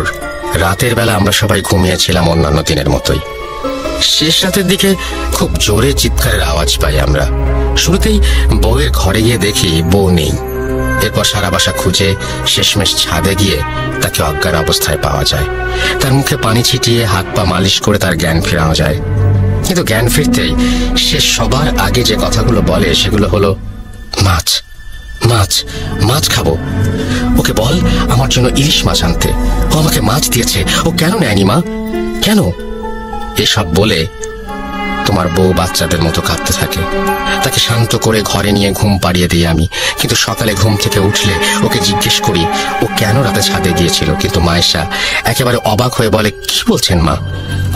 রাতের বেলা আমরা সবাই ঘুমিয়েছিলাম অন্যান্য দিনের মতোই। শেষ রাতের দিকে খুব জোরে চিৎকারের আওয়াজ পাই আমরা। শুরুতেই বউয়ের ঘরে গিয়ে দেখি বউ নেই। এরপর সারা বাসা খুঁজে শেষমেশ ছাদে গিয়ে তাকে অজ্ঞান অবস্থায় পাওয়া যায়। তার মুখে পানি ছিটিয়ে হাত পা মালিশ করে তার জ্ঞান ফেরানো যায়। কিন্তু জ্ঞান ফিরতেই সে সবার আগে যে কথাগুলো বলে সেগুলো হলো, মাছ মাছ মাছ খাবো, ওকে বল আমার জন্য ইলিশ মাছ আনতে, ও আমাকে মাছ দিয়েছে, ও কেন নেয়নি মা, কেন? এসব বলে তোমার বউ বাচ্চাদের মতো কাঁদতে থাকে। তাকে শান্ত করে ঘরে নিয়ে ঘুম পাড়িয়ে দিই আমি। কিন্তু সকালে ঘুম থেকে উঠলে ওকে জিজ্ঞেস করি ও কেন রাতে ছাদে গিয়েছিল। কিন্তু মায়েশা একেবারে অবাক হয়ে বলে, কি বলছেন মা,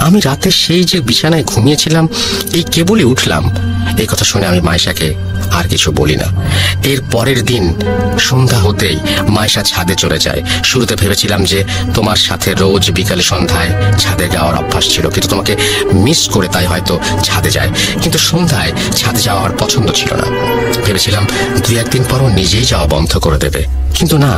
আমি রাতে সেই যে বিছানায় ঘুমিয়েছিলাম এই কেবলই উঠলাম। এই কথা শুনে আমি মায়েশাকে আর কিছু বলি না। এর পরের দিন সন্ধ্যা হতেই মায়েশা ছাদে চলে যায়। শুরুতে ভেবেছিলাম যে তোমার সাথে রোজ বিকালে সন্ধ্যায় ছাদে যাওয়ার অভ্যাস ছিল, কিন্তু তোমাকে মিস করে তাই হয়তো ছাদে যায়। কিন্তু সন্ধ্যায় ছাদে যাওয়া আমার পছন্দ ছিল না। ভেবেছিলাম 2-1 দিন পর নিজেই যাওয়া বন্ধ করে দেবে, কিন্তু না,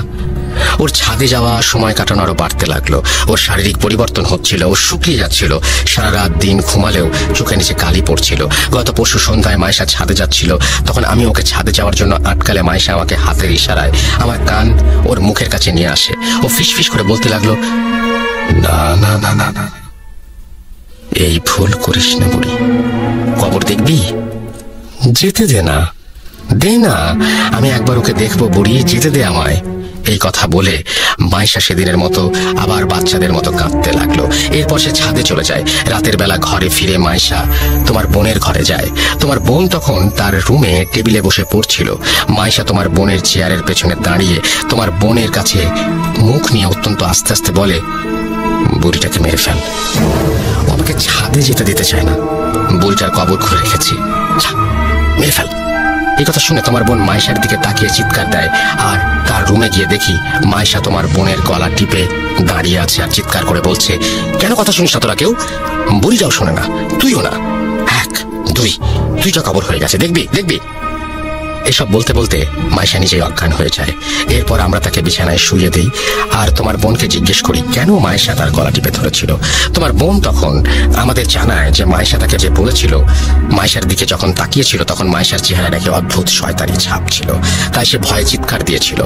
ওর ছাদে যাওয়া সময় কাটানো আরো বাড়তে লাগলো। ওর শারীরিক পরিবর্তন হচ্ছিল, ও শুকিয়ে যাচ্ছিল, সারা রাত দিন ঘুমালেও চোখের নিচে কালি পড়ছিল। গত পরশু সন্ধ্যায় মায়েশা ছাদে যাচ্ছিল, তখন আমি ওকে ছাদে যাওয়ার জন্য আটকালে মায়েশা আমাকে হাতের ইশারায় আমার কান ওর মুখের কাছে নিয়ে আসে। ও ফিসফিস করে বলতে লাগলো, না না না না না, এই ভুল করিস না বুড়ি, কবর দেখবি, যেতে দে না, দে না, আমি একবার ওকে দেখবো বুড়ি, যেতে দে আমায়। এই কথা বলে মায়েশা সেদিনের মতো আবার বাচ্চাদের মতো কাঁদতে লাগলো। এরপর সে ছাদে চলে যায়। রাতের বেলা ঘরে ফিরে মায়েশা তোমার বোনের ঘরে যায়। তোমার বোন তখন তার রুমে টেবিলে বসে পড়ছিল। মায়েশা তোমার বোনের চেয়ারের পেছনে দাঁড়িয়ে তোমার বোনের কাছে মুখ নিয়ে অত্যন্ত আস্তে আস্তে বলে, বুড়িটাকে মেরে ফেল, ও আমাকে ছাদে যেতে দিতে চায় না, বুড়িটার কবর খুঁড়ে রেখেছি, মেরে ফেল। এই কথা শুনে তোমার বোন মায়েশার দিকে তাকিয়ে চিৎকার দেয়। আর তার রুমে গিয়ে দেখি মায়েশা তোমার বোনের গলা টিপে দাঁড়িয়ে আছে আর চিৎকার করে বলছে, কেন কথা শুনিস না তোরা কেউ? বুড়িটাও শোনে না, তুইও না, 1, 2, 2টা কবর হয়ে গেছে, দেখবি দেখবি। এসব বলতে বলতে মায়েশা নিজেই অজ্ঞান হয়ে যায়। এরপর আমরা তাকে বিছানায় শুইয়ে দিই আর তোমার বোনকে জিজ্ঞেস করি কেন মায়েশা তার গলা টিপে ধরেছিল। তোমার বোন তখন আমাদের জানায় যে মায়েশা তাকে যে বলেছিল, মায়েশার দিকে যখন তাকিয়েছিল তখন মায়েশার চেহারায় নাকি অদ্ভুত শয়তানি ছাপ ছিল, তাই সে ভয়ে চিৎকার দিয়েছিল।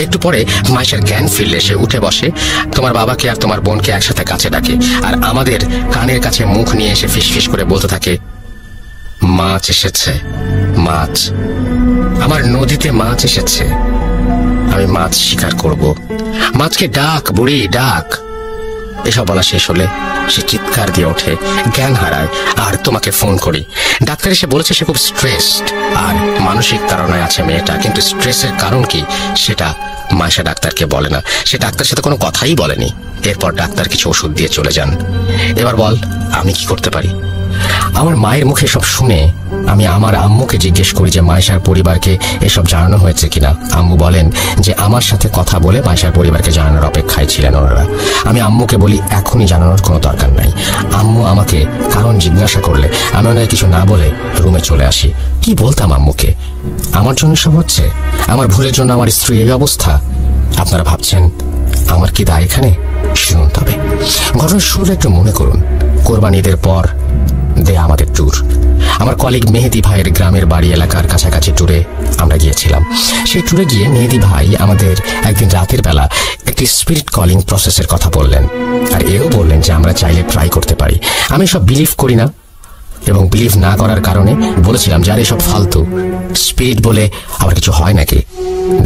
একটু পরে মায়েশার জ্ঞান ফিরলে সে উঠে বসে, তোমার বাবাকে আর তোমার বোনকে একসাথে কাছে ডাকে আর আমাদের কানের কাছে মুখ নিয়ে এসে ফিসফিস করে বলতে থাকে, মাছ এসেছে, মাছ, আমার নদীতে মাছ এসেছে, আমি মাছ শিকার করব, মাছকে ডাক বুড়ি ডাক। এসব বলা শেষ হলে সে চিৎকার দিয়ে ওঠে, জ্ঞান হারায় আর তোমাকে ফোন করি। ডাক্তার এসে বলেছে সে খুব স্ট্রেসড আর মানসিক তাড়নায় আছে মেয়েটা, কিন্তু স্ট্রেসের কারণ কি সেটা মায়েশা ডাক্তারকে বলে না, সে ডাক্তারের সাথে কোনো কথাই বলেনি। এরপর ডাক্তার কিছু ওষুধ দিয়ে চলে যান। এবার বল আমি কি করতে পারি? আমার মায়ের মুখে সব শুনে আমি আমার আম্মুকে জিজ্ঞেস করি যে মায়েশার পরিবারকে এসব জানানো হয়েছে কিনা। আম্মু বলেন যে আমার সাথে কথা বলে মায়েশার পরিবারকে জানানোর অপেক্ষায় ছিলেন ওনারা। আমি আম্মুকে বলি এখনই জানানোর কোনো দরকার নাই। আম্মু আমাকে কারণ জিজ্ঞাসা করলে আমি ওনাকে কিছু না বলে রুমে চলে আসি। কি বলতাম আম্মুকে? আমার জন্য সব হচ্ছে, আমার ভুলের জন্য আমার স্ত্রী এই অবস্থা। আপনারা ভাবছেন আমার কি দায় এখানে? শুনুন তবে ঘটনার শুরু একটু মনে করুন। কোরবানি ঈদের পর আমাদের ট্যুর, আমার কলিগ মেহেদি ভাইয়ের গ্রামের বাড়ি এলাকার কাছাকাছি ট্যুরে আমরা গিয়েছিলাম। সেই ট্যুরে গিয়ে মেহেদি ভাই আমাদের একদিন রাতের বেলা একটি স্পিরিট কলিং প্রসেসের কথা বললেন আর এও বললেন যে আমরা চাইলে ট্রাই করতে পারি। আমি সব বিলিভ করি না এবং বিলিভ না করার কারণে বলেছিলাম যে আরে সব ফালতু, স্পিরিট বলে আবার কিছু হয় নাকি,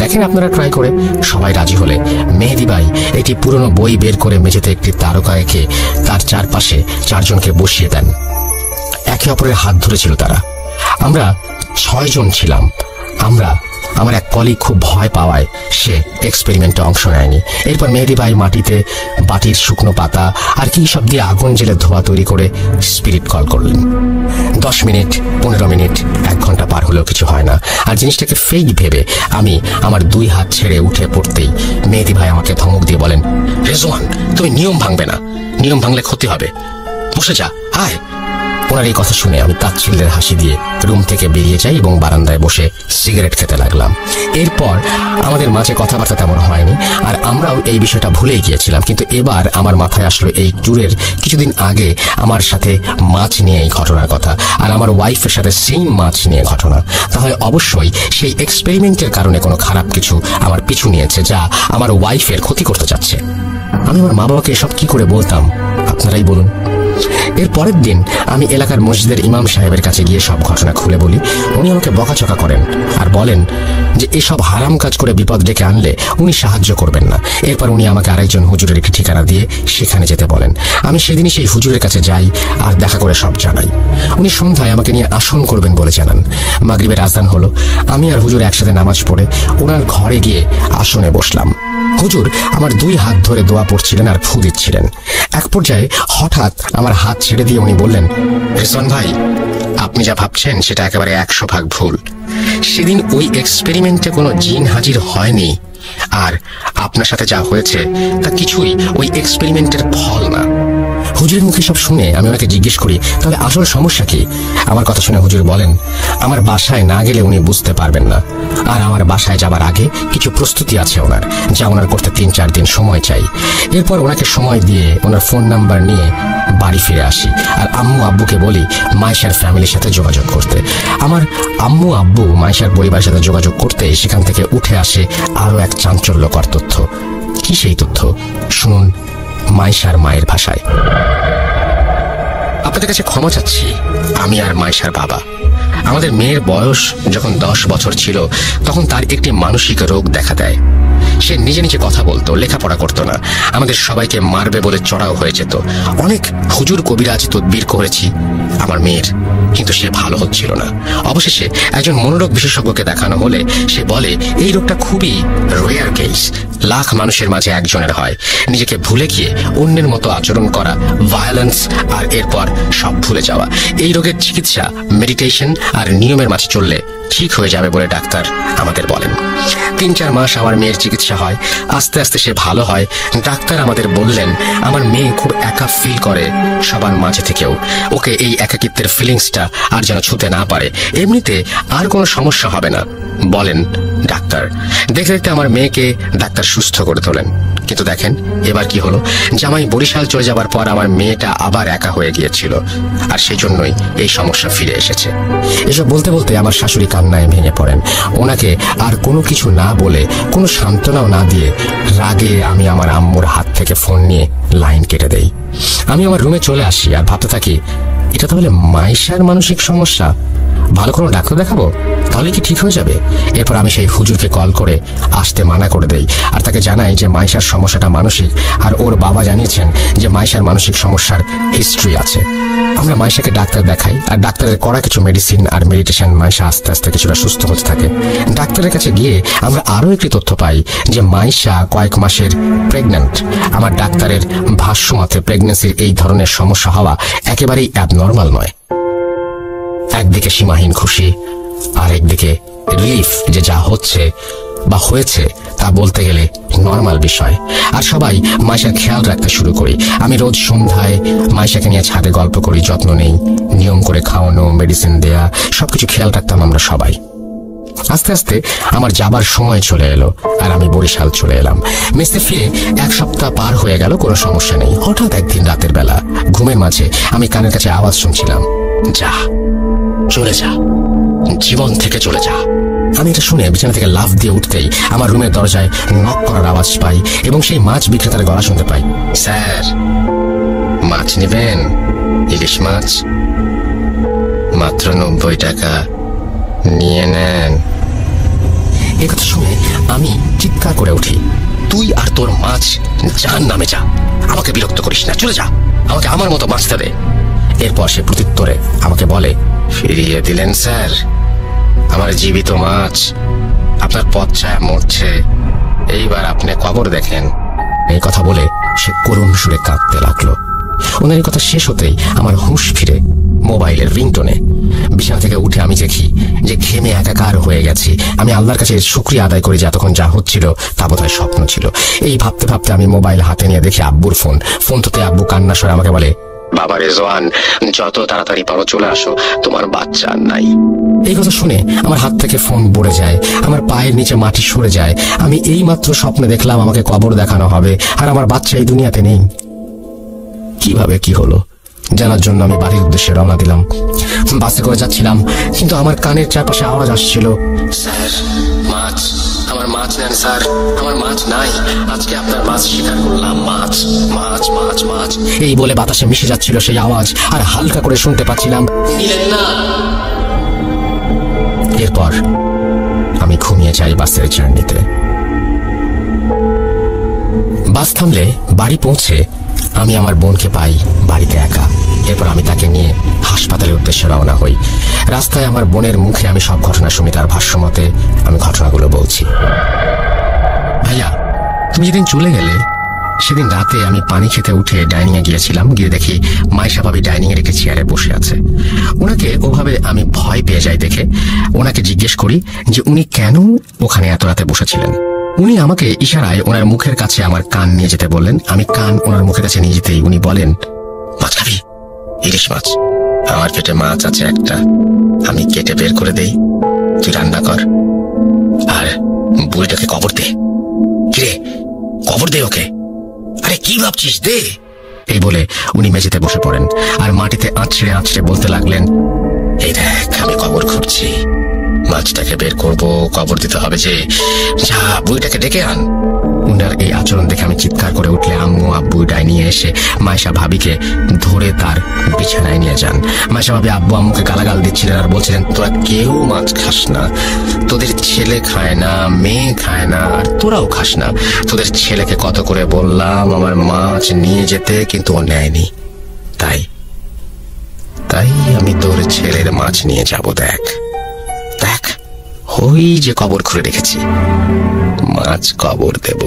দেখেন আপনারা ট্রাই করে। সবাই রাজি হলে মেহেদি ভাই একটি পুরনো বই বের করে মেঝেতে একটি তারকা এঁকে তার চারপাশে 4 জনকে বসিয়ে দেন। 1 একে অপরের হাত ধরেছিল তারা। আমরা 6 জন ছিলাম। আমার এক কলিগ খুব ভয় পাওয়ায় সে এক্সপেরিমেন্টে অংশ নেয়নি। এরপর মেহেদী ভাই মাটিতে বাটির শুকনো পাতা আর কি সব দিয়ে আগুন জেলে ধোঁয়া তৈরি করে স্পিরিট কল করলেন। 10 মিনিট, 15 মিনিট, 1 ঘন্টা পার হলেও কিছু হয় না। আর জিনিসটাকে ফেক ভেবে আমি আমার 2 হাত ছেড়ে উঠে পড়তেই মেহেদী ভাই আমাকে ধমক দিয়ে বলেন, রেজওয়ান, তুমি নিয়ম ভাঙবে না, নিয়ম ভাঙলে ক্ষতি হবে, বসে যা, আয়। ওনার এই কথা শুনে আমি তাচ্ছিল্যের হাসি দিয়ে রুম থেকে বেরিয়ে যাই এবং বারান্দায় বসে সিগারেট খেতে লাগলাম। এরপর আমাদের মাঝে কথাবার্তা তেমন হয়নি, আর আমরাও এই বিষয়টা ভুলেই গিয়েছিলাম। কিন্তু এবার আমার মাথায় আসলো এই ট্যুরের কিছুদিন আগে আমার সাথে মাছ নিয়ে এই ঘটনার কথা, আর আমার ওয়াইফের সাথে সেম মাছ নিয়ে ঘটনা। তাহলে অবশ্যই সেই এক্সপেরিমেন্টের কারণে কোনো খারাপ কিছু আমার পিছু নিয়েছে, যা আমার ওয়াইফের ক্ষতি করতে যাচ্ছে। আমি আমার মা বাবাকে এসব কি করে বলতাম, আপনারাই বলুন। এর পরের দিন আমি এলাকার মসজিদের ইমাম সাহেবের কাছে গিয়ে সব ঘটনা খুলে বলি। উনি আমাকে বকাচকা করেন আর বলেন যে এসব হারাম কাজ করে বিপদ ডেকে আনলে উনি সাহায্য করবেন না। এরপর উনি আমাকে আরেকজন হুজুরের একটি ঠিকানা দিয়ে সেখানে যেতে বলেন। আমি সেদিনই সেই হুজুরের কাছে যাই আর দেখা করে সব জানাই। উনি সন্ধ্যায় আমাকে নিয়ে আসন করবেন বলে জানান। মাগরিবের আজান হলো। আমি আর হুজুর একসাথে নামাজ পড়ে ওনার ঘরে গিয়ে আসনে বসলাম। হুজুর আমার 2 হাত ধরে দোয়া পড়ছিলেন আর ফু দিচ্ছিলেন। এক পর্যায়ে হঠাৎ আমার হাত ছেড়ে দিয়ে উনি বললেন, রেজওয়ান ভাই, আপনি যা ভাবছেন সেটা একেবারে 100% ভুল। সেদিন ওই এক্সপেরিমেন্টে কোনো জিন হাজির হয়নি, আর আপনার সাথে যা হয়েছে তা কিছুই ওই এক্সপেরিমেন্টের ফল না। হুজুরের মুখে সব শুনে আমি ওনাকে জিজ্ঞেস করি, তাহলে আসল সমস্যা কি? আমার কথা শুনে হুজুর বলেন, আমার বাসায় না গেলে উনি বুঝতে পারবেন না, আর আমার বাসায় যাবার আগে কিছু প্রস্তুতি আছে ওনার, যা ওনার করতে 3-4 দিন সময় চাই। এরপর ওনাকে সময় দিয়ে ওনার ফোন নাম্বার নিয়ে বাড়ি ফিরে আসি, আর আম্মু আব্বুকে বলি মাইশার ফ্যামিলির সাথে যোগাযোগ করতে। আমার আম্মু আব্বু মাইশার পরিবারের সাথে যোগাযোগ করতে সেখান থেকে উঠে আসে আরো এক চাঞ্চল্যকর তথ্য। কি সেই তথ্য? শুনুন মাইশার মায়ের ভাষায়। আপনাদের কাছে ক্ষমা চাচ্ছি, আমি আর মাইশার বাবা। আমাদের মেয়ের বয়স যখন 10 বছর ছিল তখন তার একটি মানসিক রোগ দেখা দেয়। সে নিজে নিজে কথা বলতো, লেখাপড়া করতো না, আমাদের সবাইকে মারবে বলে চড়াও হয়ে যেত। অনেক হুজুর কবিরাজ তদবির করেছি আমার মেয়ের, কিন্তু সে ভালো হচ্ছিল না। অবশেষে একজন মনোরোগ বিশেষজ্ঞকে দেখানো হলে সে বলে এই রোগটা খুবই রেয়ার কেস, লাখ মানুষের মাঝে একজনের হয়। নিজেকে ভুলে গিয়ে অন্যের মতো আচরণ করা, ভায়োলেন্স, আর এরপর সব ভুলে যাওয়া। এই রোগের চিকিৎসা মেডিটেশন আর নিয়মের মাঝে চললে ঠিক হয়ে যাবে বলে ডাক্তার আমাদের বলেন। 3-4 মাস আমার মেয়ের চিকিৎসা হয়, আস্তে আস্তে সে ভালো হয়। ডাক্তার আমাদের বললেন আমার মেয়ে খুব একা ফিল করে সবার মাঝে থেকেও, ওকে এই একাকিত্বের ফিলিংসটা আর যেন ছুঁতে না পারে। এমনিতে আর কোনো সমস্যা হবে না বলেন ডাক্তার। দেখতে দেখতে আমার মেয়েকে ডাক্তার সুস্থ করে তোলেন। কিন্তু দেখেন এবার কি হলো, জামাই বরিশাল চলে যাবার পর আমার মেয়েটা আবার একা হয়ে গিয়েছিল, আর সেই জন্যই এই সমস্যা ফিরে এসেছে। এসব বলতে বলতে আমার শাশুড়ি কান্নায় ভেঙে পড়েন। ওনাকে আর কোনো কিছু না বলে, কোনো সান্ত্বনাও না দিয়ে রাগে আমি আমার আম্মুর হাত থেকে ফোন নিয়ে লাইন কেটে দেই। আমি আমার রুমে চলে আসি আর ভাবতে থাকি, এটা তাহলে মাইশার মানসিক সমস্যা, ভালো কোনো ডাক্তার দেখাবো, তাহলে কি ঠিক হয়ে যাবে? এরপর আমি সেই হুজুরকে কল করে আসতে মানা করে দেই, আর তাকে জানাই যে মাইশার সমস্যাটা মানসিক, আর ওর বাবা জানিয়েছেন যে মাইশার মানসিক সমস্যার হিস্ট্রি আছে। আমরা মাইশাকে ডাক্তার দেখাই, আর ডাক্তারের করা কিছু মেডিসিন আর মেডিটেশন মাইশা আস্তে আস্তে কিছুটা সুস্থ হতে থাকে। ডাক্তারের কাছে গিয়ে আমরা আরো একটি তথ্য পাই যে মাইশা কয়েক মাসের প্রেগন্যান্ট। আমার ডাক্তারের ভাষ্য মতে প্রেগন্যান্সির এই ধরনের সমস্যা হওয়া একেবারেই অ্যাবনর্মাল নয়। একদিকে সীমাহীন খুশি, আর একদিকে রিলিফ যে যা হচ্ছে বা হয়েছে তা বলতে গেলে নর্মাল বিষয়। আর সবাই মাইশার খেয়াল রাখতে শুরু করি। আমি রোজ সন্ধ্যায় মাইশাকে নিয়ে ছাদে গল্প করি, যত্ন নেই, নিয়ম করে খাওয়ানো, মেডিসিন দেয়া, সবকিছু খেয়াল রাখতাম আমরা সবাই। আস্তে আস্তে আমার যাবার সময় চলে এলো, আর আমি বরিশাল চলে এলাম। মেসে ফিরে 1 সপ্তাহ পার হয়ে গেল, কোনো সমস্যা নেই। হঠাৎ একদিন রাতের বেলা ঘুমের মাঝে আমি কানের কাছে আওয়াজ শুনছিলাম, যা, চলে যা, জীবন থেকে চলে যা। আমি এটা শুনে বিছানা থেকে লাফ দিয়ে উঠতেই আমার রুমের দরজায় নক করার আওয়াজ পাই, এবং সেই মাছ বিক্রেতার গলা শুনতে পাই, স্যার মাছ নেবেন? ইলিশ মাছ মাত্র 90 টাকা, নিয়ে নেন। এ কথা শুনে আমি চিৎকার করে উঠি, তুই আর তোর মাছ জাহান্নামে যা, আমাকে বিরক্ত করিস না, চলে যা, আমাকে আমার মতো বাঁচতে দে। এরপর সে প্রত্যুত্তরে আমাকে বলে, ফিরিয়ে দিলেন স্যার আমার জীবিত মাছ, আপনার পথছায়া মরছে, এইবার আপনি কবর দেখেন। এই কথা বলে সে করুণ সুরে কাঁদতে লাগলো। ওনার এই কথা শেষ হতেই আমার হুঁশ ফিরে মোবাইলের রিংটোনে। বিছানা থেকে উঠে আমি দেখি যে ঘেমে একাকার হয়ে গেছি। আমি আল্লাহর কাছে শুকরিয়া আদায় করি যে এতক্ষণ যা হচ্ছিল তা বোধহয় স্বপ্ন ছিল। এই ভাবতে ভাবতে আমি মোবাইল হাতে নিয়ে দেখি আব্বুর ফোন তোতে আব্বু কান্না স্বরে আমাকে বলে, বাবা রেজওয়ান, যত তাড়াতাড়ি পারো চলে আসো, তোমার বাচ্চা আর নাই। এই কথা শুনে আমার হাত থেকে ফোন পড়ে যায়, আমার পায়ের নিচে মাটি সরে যায়। আমি এই মাত্র স্বপ্নে দেখলাম আমাকে কবর দেখানো হবে, আর আমার বাচ্চা এই দুনিয়াতে নেই। কিভাবে কি হলো জানার জন্য আমি বাড়ির উদ্দেশ্যে রওনা দিলাম। বাসে করে যাচ্ছিলাম, কিন্তু আমার কানের চারপাশে আওয়াজ আসছিল, স্যার মাছ, আমার মাছ নেন স্যার, আমার মাছ নাই, আজকে আপনার মাছ শিকার করলাম, মাছ মাছ মাছ মাছ। এই বলে বাতাসে মিশে যাচ্ছিল সেই আওয়াজ, আর হালকা করে শুনতে পাচ্ছিলাম, নিলেন না। এরপর আমি ঘুমিয়ে যাই বাসের জার্নিতে। বাস থামলে বাড়ি পৌঁছে আমি আমার বোনকে পাই বাড়িতে একা। এরপর আমি তাকে নিয়ে হাসপাতালের উদ্দেশ্যে রওনা হই। রাস্তায় আমার বোনের মুখে আমি সব ঘটনা শুনি। তার ভাষ্য মতে আমি ঘটনাগুলো বলছি। ভাইয়া, তুমি যেদিন চলে গেলে সেদিন রাতে আমি পানি খেতে উঠে ডাইনিং এ গিয়েছিলাম। গিয়ে দেখি মাইশা ভাবি ডাইনিং এর একটি চেয়ারে বসে আছে। ওনাকে ওভাবে আমি ভয় পেয়ে যাই দেখে ওনাকে জিজ্ঞেস করি যে উনি কেন ওখানে এত রাতে বসেছিলেন। উনি আমাকে ইশারায় ওনার মুখের কাছে আমার কান নিয়ে যেতে বললেন। আমি কান ওনার মুখের কাছে নিয়ে যেতেই উনি বলেন, মাছ খাবি? ইলিশ মাছ। আমার পেটে মাছ আছে একটা, আমি কেটে বের করে দেই, তুই রান্না কর, আর বুড়িটাকে কবর দে। কিরে, কবর দে ওকে? আরে কি ভাবছিস, দে। এই বলে উনি মেঝেতে বসে পড়েন আর মাটিতে আঁচড়ে আঁচড়ে বলতে লাগলেন, এই দেখ আমি কবর খুঁড়ছি, মাছটাকে বের করবো, কবর দিতে হবে যে, যা বুড়িটাকে ডেকে আন। উনার এই আচরণ দেখে আমি চিৎকার করে উঠলে আম্মু আব্বু ডাইনিয়ে এসে মাইশা ভাবিকে ধরে তার বিছানায় নিয়ে যান। মাইশা ভাবি আব্বু আম্মুকে গালাগাল দিচ্ছিলেন আর বলছিলেন, তোরা কেউ মাছ খাস না, তোদের ছেলে খায় না, মেয়ে খায় না, আর তোরাও খাস না। তোদের ছেলেকে কত করে বললাম আমার মাছ নিয়ে যেতে, কিন্তু ও নেয়নি। তাই আমি তোর ছেলের মাছ নিয়ে যাব। দেখ দেখ, ওই যে কবর খুঁড়ে রেখেছি, মাছ কবর দেব।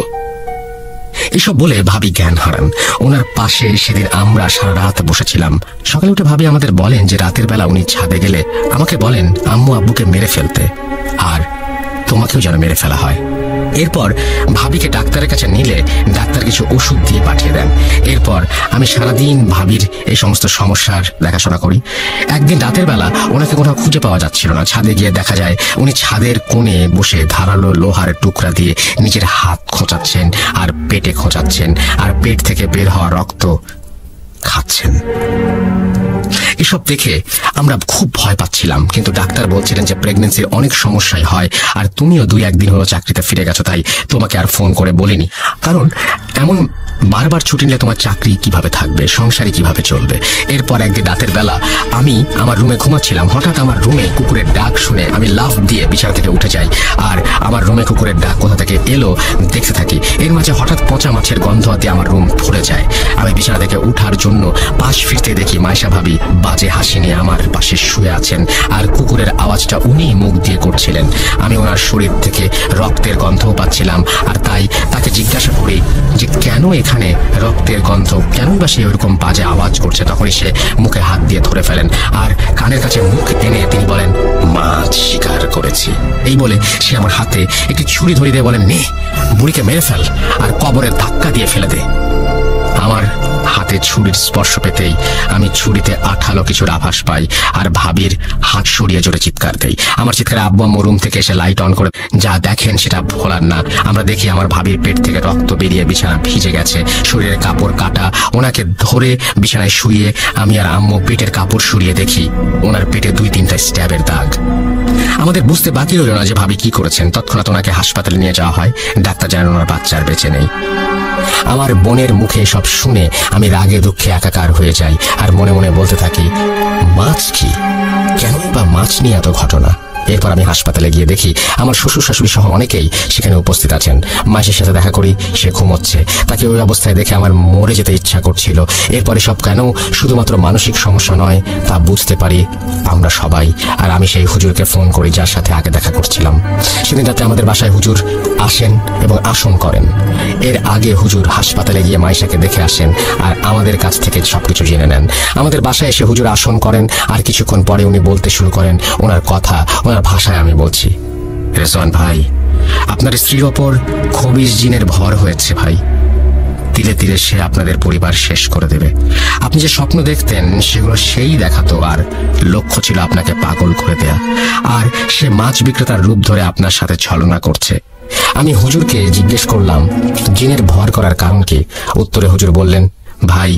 এসব বলে ভাবি জ্ঞান হারান। ওনার পাশে সেদিন আমরা সারা রাত বসেছিলাম। সকালে উঠে ভাবি আমাদের বলেন যে রাতের বেলা উনি ছাদে গেলে আমাকে বলেন আম্মু আব্বুকে মেরে ফেলতে, আর তোমাকেও যেন মেরে ফেলা হয়। এরপর ভাবিকে ডাক্তারের কাছে নিলে ডাক্তার কিছু ওষুধ দিয়ে পাঠিয়ে দেন। এরপর আমি সারাদিন ভাবির এই সমস্ত সমস্যার দেখাশোনা করি। একদিন রাতের বেলা ওনাকে কোথাও খুঁজে পাওয়া যাচ্ছিল না। ছাদে গিয়ে দেখা যায় উনি ছাদের কোণে বসে ধারালো লোহার টুকরা দিয়ে নিজের হাত খোঁচাচ্ছেন আর পেটে খোঁচাচ্ছেন, আর পেট থেকে বের হওয়া রক্ত খাচ্ছেন। এসব দেখে আমরা খুব ভয় পাচ্ছিলাম, কিন্তু ডাক্তার বলছিলেন যে প্রেগনেন্সির অনেক সমস্যাই হয়, আর তুমিও 2-1 দিন হলো চাকরিতে ফিরে গেছো, তাই তোমাকে আর ফোন করে বলিনি। কারণ এমন বারবার ছুটি নিলে তোমার চাকরি কিভাবে থাকবে, সংসারে কিভাবে চলবে। এরপর একদিন রাতের বেলা আমি আমার রুমে ঘুমাচ্ছিলাম। হঠাৎ আমার রুমে কুকুরের ডাক শুনে আমি লাফ দিয়ে বিছানা থেকে উঠে যাই, আর আমার রুমে কুকুরের ডাক কোথা থেকে এলো দেখতে থাকি। এর মাঝে হঠাৎ পচা মাছের গন্ধ দিয়ে আমার রুম ভরে যায়। আমি বিছানা থেকে উঠার জন্য পাশ ফিরতে দেখি মাইশা ভাবি বাজে হাসি নিয়ে আমার পাশে শুয়ে আছেন, আর কুকুরের আওয়াজটা উনি মুখ দিয়ে করছিলেন। আমি ওনার শরীর থেকে রক্তের গন্ধও পাচ্ছিলাম, আর তাই তাকে জিজ্ঞাসা করি যে কেন এখানে রক্তের গন্ধ, কেনই বা সে ওরকম বাজে আওয়াজ করছে। তখনই সে মুখে হাত দিয়ে ধরে ফেলেন আর কানের কাছে মুখ এনে তিনি বলেন, মাছ শিকার করেছি। এই বলে সে আমার হাতে একটি ছুরি ধরিয়ে দিয়ে বলেন, নে বুড়িকে মেরে ফেল আর কবরে ধাক্কা দিয়ে ফেলে দে। আমার হাতে ছুরির স্পর্শ পেতেই আমি ছুরিতে আঠালো কিছুর আভাস পাই, আর ভাবির হাত সরিয়ে জোরে চিৎকার দেই। আমার চিৎকারে আব্বু আম্মু রুম থেকে এসে লাইট অন করে যা দেখেন সেটা ভোলার না। আমরা দেখি আমার ভাবির পেট থেকে রক্ত বেরিয়ে বিছানা ভিজে গেছে, শরীরের কাপড় কাটা। ওনাকে ধরে বিছানায় শুয়ে আমি আর আম্মু পেটের কাপড় সরিয়ে দেখি ওনার পেটে 2-3টা স্ট্যাবের দাগ। আমাদের বুঝতে বাকি রইল না যে ভাবি কি করেছেন। তৎক্ষণাৎ ওনাকে হাসপাতালে নিয়ে যাওয়া হয়। ডাক্তার জানান ওনার বাচ্চা আর বেঁচে নেই। আমার বোনের মুখে সব শুনে আমি রাগে দুঃখে একাকার হয়ে যাই, আর মনে মনে বলতে থাকি, মাছ কি, কেন বা মাছ নিয়ে এত ঘটনা। এরপর আমি হাসপাতালে গিয়ে দেখি আমার শ্বশুর শাশুড়ি সহ অনেকেই সেখানে উপস্থিত আছেন। মায়ের সাথে দেখা করি, সে ঘুমোচ্ছে। তাকে ওই অবস্থায় দেখে আমার মরে যেতে ইচ্ছা করছিল। এরপরে সব কেন শুধুমাত্র মানসিক সমস্যা নয় তা বুঝতে পারি আমরা সবাই। আর আমি সেই হুজুরকে ফোন করি যার সাথে আগে দেখা করছিলাম। সেদিন রাতে আমাদের বাসায় হুজুর আসেন এবং আসন করেন। এর আগে হুজুর হাসপাতালে গিয়ে মাইশাকে দেখে আসেন আর আমাদের কাছ থেকে সবকিছু জেনে নেন। আমাদের বাসায় এসে হুজুর আসন করেন আর কিছুক্ষণ পরে উনি বলতে শুরু করেন। ওনার কথা, ওনার ভাষায় আমি বলছি, রেজওয়ান ভাই, আপনার স্ত্রীর ওপর খবিশ জিনের ভর হয়েছে ভাই। ধীরে ধীরে সে আপনাদের পরিবার শেষ করে দেবে। আপনি যে স্বপ্ন দেখতেন সেগুলো সেই দেখাতো, আর লক্ষ্য ছিল আপনাকে পাগল করে দেয়া। আর সে মাছ বিক্রেতার রূপ ধরে আপনার সাথে ছলনা করছে। আমি হুজুরকে জিজ্ঞেস করলাম জিনের ভর করার কারণ কি। উত্তরে হুজুর বললেন, ভাই,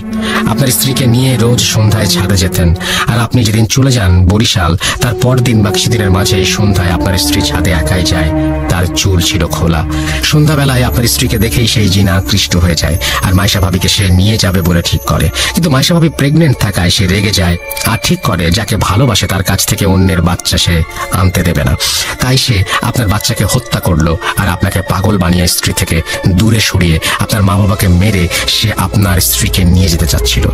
আপনার স্ত্রীকে নিয়ে রোজ সন্ধ্যায় ছাদে যেতেন, আর আপনি যেদিন চলে যান বরিশাল তার পরদিন বা কিছুদিনের মাঝে সন্ধ্যায় আপনার স্ত্রী ছাদে একাই যায়। তার চুল ছিল খোলা। সন্ধ্যাবেলায় আপনার স্ত্রীকে দেখেই সেই জিন আকৃষ্ট হয়ে যায় আর মাইশা ভাবিকে সে নিয়ে যাবে বলে ঠিক করে। কিন্তু মাইশা ভাবি প্রেগনেন্ট থাকায় সে রেগে যায় আর ঠিক করে যাকে ভালোবাসে তার কাছ থেকে অন্যের বাচ্চা সে আনতে দেবে না। তাই সে আপনার বাচ্চাকে হত্যা করলো আর আপনাকে পাগল বানিয়ে স্ত্রী থেকে দূরে সরিয়ে আপনার মা বাবাকে মেরে সে আপনার স্ত্রীকে নিয়ে যেতে চাচ্ছিল।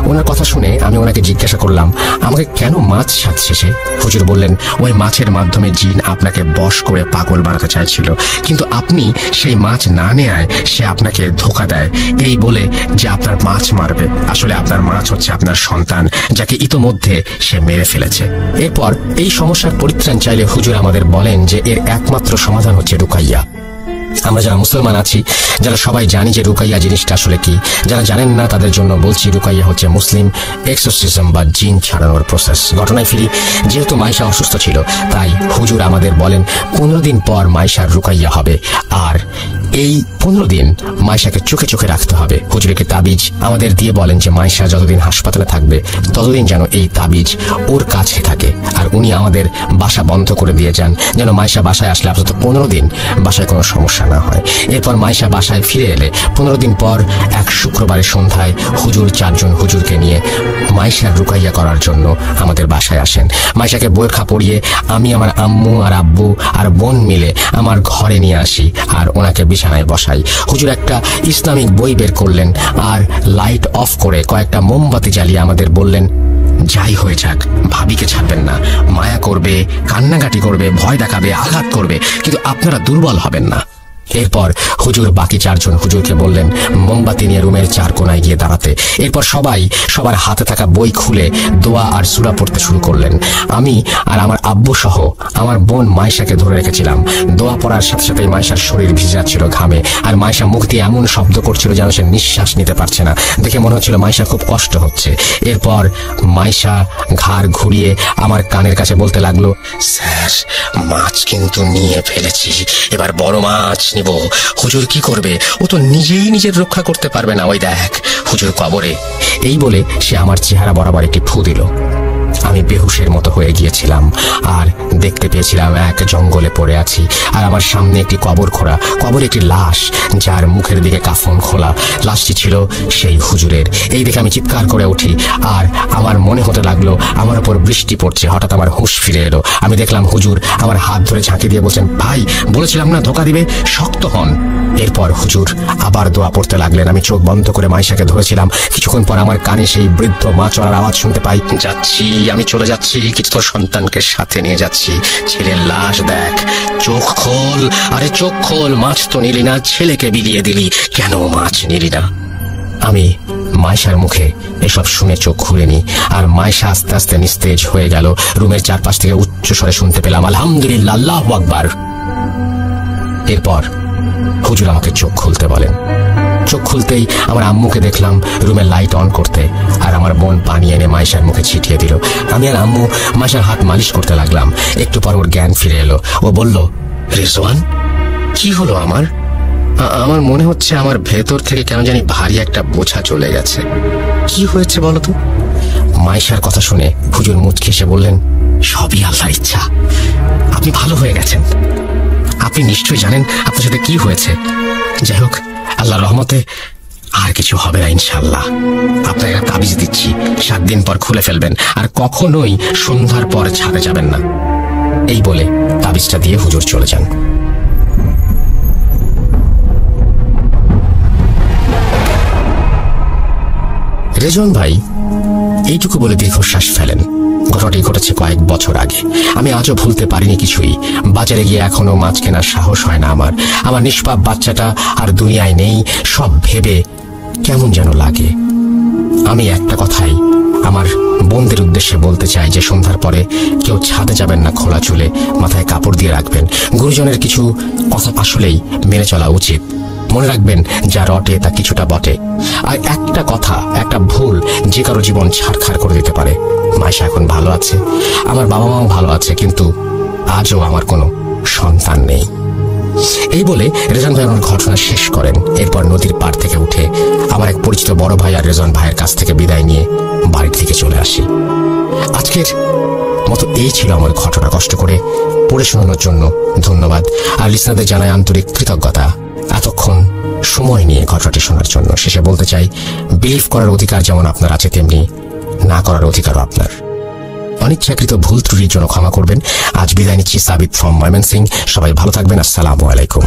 ওনার কথা শুনে আমি ওনাকে জিজ্ঞাসা করলাম আমাকে কেন মাছ সাজছে সে। হুজুর বললেন, ওই মাছের মাধ্যমে জিন আপনাকে বশ করে পাগল বানাতে চাইছিল, কিন্তু আপনি সেই মাছ না নেয়ায় সে আপনাকে ধোঁকা দেয় এই বলে যে আপনার মাছ মারবে। আসলে আপনার মাছ হচ্ছে আপনার সন্তান, যাকে ইতোমধ্যে সে মেরে ফেলেছে। এরপর এই সমস্যার পরিত্রাণ চাইলে হুজুর আমাদের বলেন যে এর একমাত্র সমাধান হচ্ছে রুকাইয়া। আমরা যারা মুসলমান আছি, যারা সবাই জানি যে রুকাইয়া জিনিসটা আসলে কি, যারা জানেন না তাদের জন্য বলছি, রুকাইয়া হচ্ছে মুসলিম এক্সোরসিজম বা জিন ছাড়ানোর প্রসেস। ঘটনায় ফিরি, যেহেতু মাইশা অসুস্থ ছিল তাই হুজুর আমাদের বলেন 15 দিন পর মাইশার রুকাইয়া হবে, আর এই 15 দিন মাইশাকে চোখে চোখে রাখতে হবে। হুজুর একটি তাবিজ আমাদের দিয়ে বলেন যে মাইশা যতদিন হাসপাতালে থাকবে ততদিন যেন এই তাবিজ ওর কাছে থাকে, আর উনি আমাদের বাসা বন্ধ করে দিয়ে যান যেন মাইশা বাসায় আসলে অন্তত 15 দিন বাসায় কোনো সমস্যা না হয়। এরপর মাইশা বাসায় ফিরে এলে 15 দিন পর এক শুক্রবারের সন্ধ্যায় হুজুর 4 জন হুজুরকে নিয়ে মাইশার রুকাইয়া করার জন্য আমাদের বাসায় আসেন। মাইশাকে বোরখা পরিয়ে আমি আমার আম্মু আর আব্বু আর বোন মিলে আমার ঘরে নিয়ে আসি আর ওনাকে বিছানায় বসাই। হুজুর একটা ইসলামিক বই বের করলেন আর লাইট অফ করে কয়েকটা মোমবাতি জ্বালিয়ে আমাদের বললেন, যাই হয়ে যাক ভাবিকে ছাড়বেন না। মায়া করবে, কান্নাকাটি করবে, ভয় দেখাবে, আঘাত করবে, কিন্তু আপনারা দুর্বল হবেন না। এরপর হুজুর বাকি 4 জন হুজুরকে বললেন মোমবাতি নিয়ে রুমের 4 কোনায় গিয়ে দাঁড়াতে। এরপর সবাই সবার হাতে থাকা বই খুলে দোয়া আর সূরা পড়তে শুরু করলেন। আমি আর আমার আব্বু সহ আমার বোন মাইশাকে ধরে রেখেছিলাম। দোয়া পড়ার সাথে সাথে মাইশার শরীর ভিজে যাচ্ছিল ঘামে, আর মাইশা মুখ দিয়ে এমন শব্দ করছিল যেন সে নিঃশ্বাস নিতে পারছে না। দেখে মনে হচ্ছিল মাইশা খুব কষ্ট হচ্ছে। এরপর মাইশা ঘাড় ঘুরিয়ে আমার কানের কাছে বলতে লাগলো, স্যার, মাছ কিন্তু নিয়ে ফেলেছি, এবার বড় মাছ নিব। হুজুর কি করবে? ও তো নিজেই নিজের রক্ষা করতে পারবে না, ওই দেখ হুজুর কবরে। এই বলে সে আমার চেহারা বরাবর একটি ফু দিল। আমি বেহুশের মতো হয়ে গিয়েছিলাম আর দেখতে পেয়েছিলাম এক জঙ্গলে পড়ে আছি, আর আমার সামনে একটি কবর খোঁড়া, কবরে একটি লাশ যার মুখের দিকে কাফন খোলা। লাশটি ছিল সেই হুজুরের। এই দেখে আমি চিৎকার করে উঠি আর আমার মনে হতে লাগলো আমার উপর বৃষ্টি পড়ছে। হঠাৎ আমার হুঁশ ফিরে এলো। আমি দেখলাম হুজুর আমার হাত ধরে ঝাঁকি দিয়ে বলছেন, ভাই, বলেছিলাম না ধোঁকা দিবে, শক্ত হন। এরপর হুজুর আবার দোয়া পড়তে লাগলেন। আমি চোখ বন্ধ করে মাইশাকে ধরেছিলাম। কিছুক্ষণ পর আমার কানে সেই বৃদ্ধ মা চলার আওয়াজ শুনতে পাই, যাচ্ছি, আমি চলে যাচ্ছি, কিন্তু তোর সন্তানকে সাথে নিয়ে যাচ্ছি। ছেলের লাশ দেখ, চোখ খোল, আরে চোখ খোল, মাছ তো নিলি না, ছেলেকে বিলিয়ে দিলি, কেন মাছ নিলি না? আমি মাইশার মুখে এসব শুনে চোখ খুলেনি, আর মাইশা আস্তে আস্তে নিস্তেজ হয়ে গেল। রুমের চারপাশ থেকে উচ্চ স্বরে শুনতে পেলাম, আলহামদুলিল্লাহ, আল্লাহু আকবার। এরপর হুজুর আমাকে চোখ খুলতে বলেন। চোখ খুলতেই আমার আম্মুকে দেখলাম রুমের লাইট অন করতে, আর আমার বোন পানি এনে মাইশার মুখে ছিটিয়ে দিল। আমি আর আম্মু মাইশার হাত মালিশ করতে লাগলাম। একটু পর ওর জ্ঞান ফিরে এলো। ও বলল, রেজওয়ান, কি হলো আমার? আমার মনে হচ্ছে আমার ভেতর থেকে কেন জানি ভারী একটা বোঝা চলে গেছে। কি হয়েছে বলো তো? মাইশার কথা শুনে হুজুর মুচকি এসে বললেন, সবই আল্লাহর ইচ্ছা, আপনি ভালো হয়ে গেছেন। আপনি নিশ্চয়ই জানেন আপনার সাথে কি হয়েছে। যাই হোক, আল্লাহর রহমতে আর কিছু হবে না ইনশাআল্লাহ। আপনাকে একটা তাবিজ দিচ্ছি, 7 দিন পর খুলে ফেলবেন, আর কখনোই সন্ধ্যার পর ছাদে যাবেন না। এই বলে তাবিজটা দিয়ে হুজুর চলে যান। রেজন ভাই এইটুকু বলে দীর্ঘশ্বাস ফেলেন। ঘটনাটি ঘটেছে কয়েক বছর আগে। আমি আজও ভুলতে পারিনি কিছুই। বাজারে গিয়ে এখনো মাছ কেনার সাহস হয় না আমার। আমার নিষ্পাপ বাচ্চাটা আর দুনিয়ায় নেই, সব ভেবে কেমন যেন লাগে। আমি একটা কথাই আমার বোনদের উদ্দেশ্যে বলতে চাই যে সন্ধ্যার পরে কেউ ছাদে যাবেন না খোলা চুলে, মাথায় কাপড় দিয়ে রাখবেন। গুরুজনের কিছু কথা আসলেই মেনে চলা উচিত। মনে রাখবেন, যা রটে তা কিছুটা বটে। আর একটা কথা, একটা ভুল যে কারো জীবন ছাড়খাড় করে দিতে পারে। মাইশা এখন ভালো আছে, আমার বাবা মাও ভালো আছে, কিন্তু আজও আমার কোনো সন্তান নেই। এই বলে রেজন ভাই আমার ঘটনা শেষ করেন। এরপর নদীর পাড় থেকে উঠে আমার এক পরিচিত বড় ভাই আর রেজন ভাইয়ের কাছ থেকে বিদায় নিয়ে বাড়ির দিকে চলে আসি। আজকের মতো এই ছিল আমার ঘটনা। কষ্ট করে পড়ে শোনানোর জন্য ধন্যবাদ, আর লিসনারদের জানাই আন্তরিক কৃতজ্ঞতা এতক্ষণ সময় নিয়ে ঘটনাটি শোনার জন্য। শেষে বলতে চাই, বিলিভ করার অধিকার যেমন আপনার আছে, তেমনি না করার অধিকারও আপনার। অনিচ্ছাকৃত ভুল ত্রুটির জন্য ক্ষমা করবেন। আজ বিদায় নিচ্ছি, সাবিত ফ্রম ময়মনসিংহ। সবাই ভালো থাকবেন। আসসালামু আলাইকুম।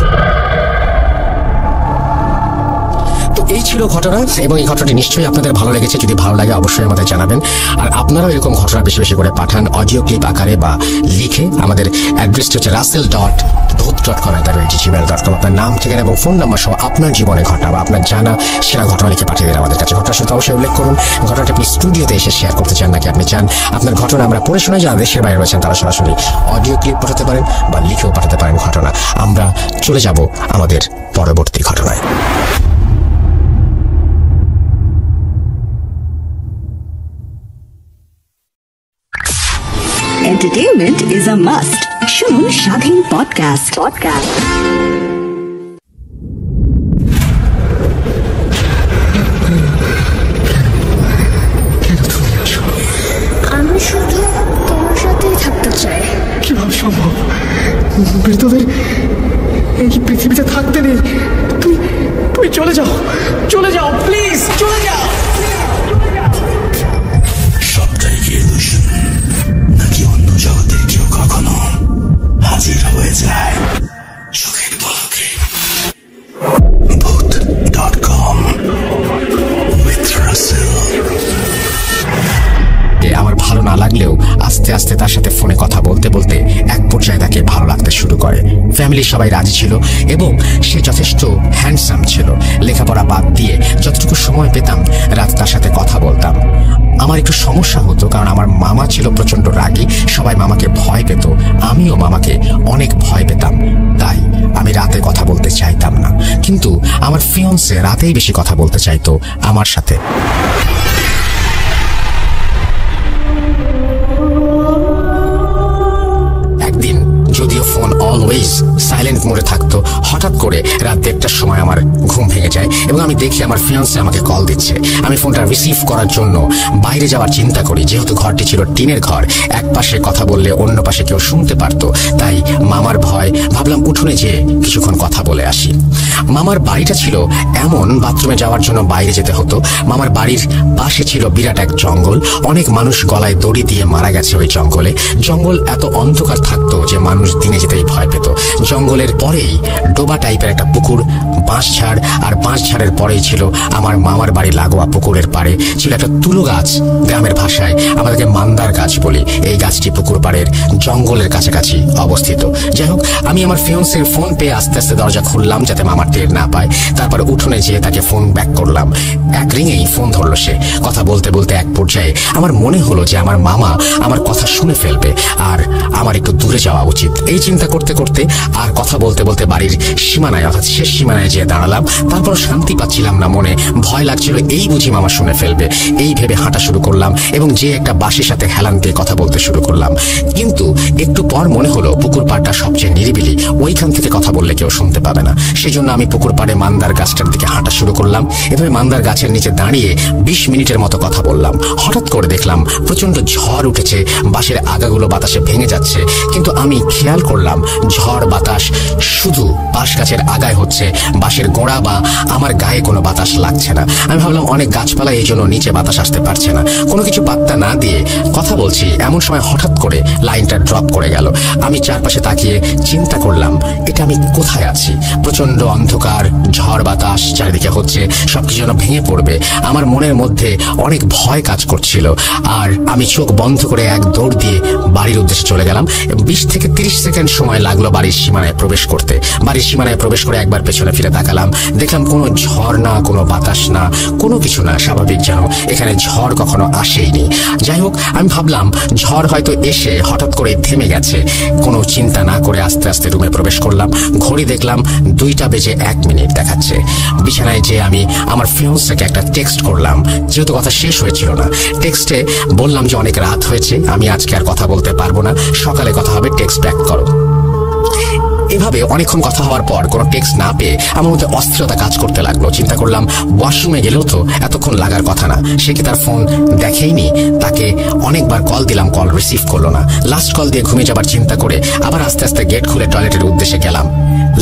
তো এই ছিল ঘটনা, এবং এই ঘটনাটি নিশ্চয়ই আপনাদের ভালো লেগেছে। যদি ভালো লাগে অবশ্যই আমাদের জানাবেন। আর আপনারাও এরকম ঘটনা বেশি বেশি করে পাঠান, অডিও ক্লিপ আকারে বা লিখে। আমাদের অ্যাড্রেসটি হচ্ছে russell.bhoot.com@gmail.com। আপনার নাম, ঠিকানা এবং ফোন নাম্বার সহ আপনার জীবনে ঘটনা বা আপনার জানা সেরা ঘটনা লিখে পাঠিয়ে দিন আমাদের কাছে। ঘটনা শুনতে অবশ্যই উল্লেখ করুন ঘটনাটি আপনি স্টুডিওতে এসে শেয়ার করতে চান, নাকি আপনি চান আপনার ঘটনা আমরা পড়ে শোনাই। যারা দেশের বাইরে রয়েছেন তারা সরাসরি অডিও ক্লিপ পাঠাতে পারেন বা লিখেও পাঠাতে পারেন ঘটনা। আমরা চলে যাব আমাদের পরবর্তী ঘটনায়। Entertainment is a must. শুনুন স্বাধীন পডকাস্ট। আমি শুধু তোমার সাথেই থাকতে চাই। কিভাবে সম্ভব? মৃতদের এই পৃথিবীতে থাকতে নেই। তুমি চলে যাও, চলে যাও, প্লিজ চলে যাও। সবটাই কি ইলুশন, নাকি অন্য জগতের কেউ কখনো হাজির হয়ে যায় চোখের পলকে? Bhoot.com with Russell। আমার ভালো না লাগলেও আস্তে আস্তে তার সাথে ফোনে কথা বলতে বলতে এক পর্যায়ে তাকে ভালো লাগতে শুরু করে। ফ্যামিলির সবাই রাজি ছিল এবং সে যথেষ্ট হ্যান্ডসাম ছিল। লেখাপড়া বাদ দিয়ে যতটুকু সময় পেতাম রাত তার সাথে কথা বলতাম। আমার একটু সমস্যা হতো, কারণ আমার মামা ছিল প্রচন্ড রাগী। সবাই মামাকে ভয় পেত, আমিও মামাকে অনেক ভয় পেতাম। তাই আমি রাতে কথা বলতে চাইতাম না, কিন্তু আমার ফিয়ন্সে রাতেই বেশি কথা বলতে চাইতো আমার সাথে। একদিন যদিও ফোন অলওয়েজ সাইলেন্ট মোডে থাকতো, হঠাৎ করে রাত 1টার সময় আমার ঘুম ভেঙে যায় এবং আমি দেখি আমার ফিয়ান্সে আমাকে কল দিচ্ছে। আমি ফোনটা রিসিভ করার জন্য বাইরে যাওয়ার চিন্তা করি। যেহেতু ঘরটি ছিল টিনের ঘর, এক পাশে কথা বললে অন্য পাশে কেউ শুনতে পারতো, তাই মামার ভয় ভাবলাম উঠোনে যেয়ে কিছুক্ষণ কথা বলে আসি। মামার বাড়িটা ছিল এমন, বাথরুমে যাওয়ার জন্য বাইরে যেতে হতো। মামার বাড়ির পাশে ছিল বিরাট এক জঙ্গল। অনেক মানুষ গলায় দড়ি দিয়ে মারা গেছে ওই জঙ্গলে। জঙ্গল এত অন্ধকার থাকতো যে মানুষ দিনে যেতেই ভয় পেত। জঙ্গলের পরেই ডোবা টাইপের একটা পুকুর, বাঁশঝাড়, আর বাঁশঝাড়ের পরেই ছিল আমার মামার বাড়ি লাগোয়া পুকুরের পাড়ে ছিল একটা তুলো গাছ। গ্রামের ভাষায় আমাদেরকে মান্দার গাছ বলি। এই গাছটি পুকুর পাড়ের জঙ্গলের কাছাকাছি অবস্থিত। যাই হোক, আমি আমার ফিয়ন্সের ফোন পেয়ে আস্তে আস্তে দরজা খুললাম যাতে মামার টের না পায়। তারপরে উঠোনে যেয়ে তাকে ফোন ব্যাক করলাম। এক রিংয়েই ফোন ধরলো সে। কথা বলতে বলতে এক পর্যায়ে আমার মনে হলো যে আমার মামা আমার কথা শুনে ফেলবে আর আমার একটু দূরে যাওয়া উচিত। এই চিন্তা করতে করতে আর কথা বলতে বলতে বাড়ির সীমানায়, অর্থাৎ শেষ সীমানায় যেয়ে দাঁড়ালাম। তারপর শান্তি পাচ্ছিলাম না, মনে ভয় লাগছিল এই বুঝি মামা শুনে ফেলবে। এই ভেবে হাঁটা শুরু করলাম এবং যে একটা বাঁশের সাথে হেলান দিয়ে কথা বলতে শুরু করলাম। কিন্তু একটু পর মনে হলো পুকুর পাড়টা সবচেয়ে নিরিবিলি, ওইখান থেকে কথা বললে কেউ শুনতে পাবে না। সেই জন্য আমি পুকুর পাড়ে মান্দার গাছটার দিকে হাঁটা শুরু করলাম। এভাবে মান্দার গাছ গাছের নিচে দাঁড়িয়ে 20 মিনিটের মতো কথা বললাম। হঠাৎ করে দেখলাম প্রচন্ড ঝড় উঠেছে, বাঁশের আগাগুলো বাতাসে ভেঙে যাচ্ছে, কিন্তু আমি খেয়াল করলাম ঝড় বাতাস শুধু বাঁশ গাছের আগায় হচ্ছে, বাঁশের গোড়া বা আমার গায়ে কোনো বাতাস লাগছে না। আমি ভাবলাম অনেক গাছপালা এই জন্য নিচে বাতাস আসতে পারছে না। কোনো কিছু পাত্তা না দিয়ে কথা বলছি, এমন সময় হঠাৎ করে লাইনটা ড্রপ করে গেল। আমি চারপাশে তাকিয়ে চিন্তা করলাম, এটা আমি কোথায় আছি? প্রচন্ড অন্ধকার, ঝড় বাতাস চারিদিকে হচ্ছে, সবকিছু যেন ভেঙে পড়বে। আমার মনের মধ্যে অনেক ভয় কাজ করছিল, আর আমি চোখ বন্ধ করে এক দৌড় দিয়ে বাড়ির উদ্দেশ্যে চলে গেলাম। 20 থেকে 30 সেকেন্ড সময় লাগলো বাড়ির সীমানায় প্রবেশ করতে। বাড়ির সীমানায় প্রবেশ করে একবার পেছনে ফিরে তাকালাম, দেখলাম কোনো ঝড় না, কোনো বাতাস না, কোনো কিছু না, স্বাভাবিক যেন এখানে ঝড় কখনো আসেইনি। যাই হোক, আমি ভাবলাম ঝড় হয়তো এসে হঠাৎ করে থেমে গেছে। কোনো চিন্তা না করে আস্তে আস্তে রুমে প্রবেশ করলাম। ঘড়ি দেখলাম 2:01 দেখাচ্ছে। বিছানায় যে আমি আমার ফিয়ান্সেকে একটা টেক্সট করলাম, যেহেতু কথা শেষ হয়েছিল না। টেক্সটে বললাম যে অনেক রাত হয়েছে, আমি আজকে আর কথা বলতে পারবো না, সকালে কথা হবে, টেক্সট ব্যাক করো। এভাবে অনেকক্ষণ কথা হওয়ার পর কোনো টেক্সট না পেয়ে আমার মধ্যে অস্থিরতা কাজ করতে লাগলো। চিন্তা করলাম ওয়াশরুমে গেলেও তো এতক্ষণ লাগার কথা না, সে কি তার ফোন দেখেইনি? তাকে অনেকবার কল দিলাম, কল রিসিভ করলো না। লাস্ট কল দিয়ে ঘুমিয়ে যাবার চিন্তা করে আবার আস্তে আস্তে গেট খুলে টয়লেটের উদ্দেশ্যে গেলাম।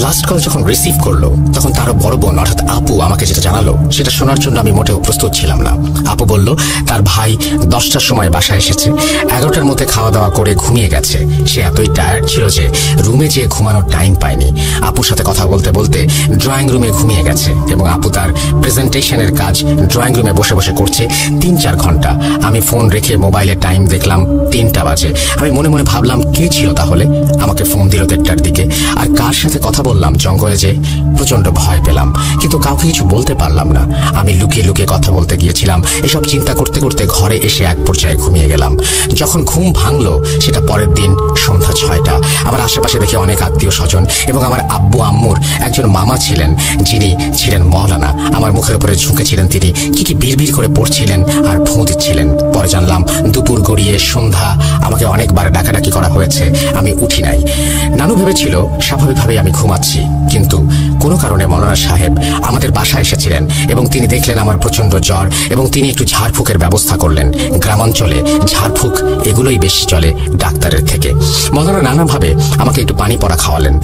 লাস্ট কল যখন রিসিভ করলো তখন তারও বড় বোন অর্থাৎ আপু আমাকে যেটা জানালো সেটা শোনার জন্য আমি মোটেও প্রস্তুত ছিলাম না। আপু বলল তার ভাই 10টার সময় বাসায় এসেছে, 11টার মধ্যে খাওয়া দাওয়া করে ঘুমিয়ে গেছে। সে এতই টায়ার্ড ছিল যে রুমে যেয়ে ঘুমানোর টাইম পায়নি। আপুর সাথে কথা বলতে বলতে ড্রয়িং রুমে ঘুমিয়ে গেছে এবং আপু তার প্রেজেন্টেশনের কাজ ড্রয়িং রুমে বসে বসে করছে 3-4 ঘন্টা। আমি ফোন রেখে মোবাইলে টাইম দেখলাম 3টা বাজে। আমি মনে মনে ভাবলাম কে ছিল তাহলে আমাকে ফোন দিল 1টার দিকে, আর কার সাথে কথা বললাম? জঙ্গলে যে প্রচন্ড ভয় পেলাম, কিন্তু কাউকে কিছু বলতে পারলাম না। আমি লুকিয়ে লুকিয়ে কথা বলতে গিয়েছিলাম। এসব চিন্তা করতে করতে ঘরে এসে এক পর্যায়ে ঘুমিয়ে গেলাম। যখন ঘুম ভাঙলো সেটা পরের দিন সন্ধ্যা 6টা। আমার আশেপাশে দেখে অনেক আত্মীয় স্বজন এবং আমার আব্বু আম্মুর একজন মামা ছিলেন, যিনি ছিলেন মওলানা। আমার মুখের উপরে ঝুঁকেছিলেন তিনি, কি বিড়বিড় করে পড়ছিলেন আর ফোঁ দিচ্ছিলেন। পরে জানলাম দুপুর গড়িয়ে সন্ধ্যা, আমাকে অনেকবার ডাকাডাকি করা হয়েছে, আমি উঠি নাই। নানু ভেবেছিল স্বাভাবিকভাবেই আমি ঘুমাচ্ছি, কিন্তু কোনো কারণে মওলানা সাহেব আমাদের বাসায় এসেছিলেন এবং তিনি দেখলেন আমার প্রচন্ড জ্বর এবং তিনি একটু ঝাড়ফুঁকের ব্যবস্থা করলেন। গ্রামাঞ্চলে ঝাড়ফুঁক এগুলোই বেশি চলে ডাক্তারের থেকে। মওলানা নানাভাবে আমাকে একটু পানি পড়া খাওয়ালেন।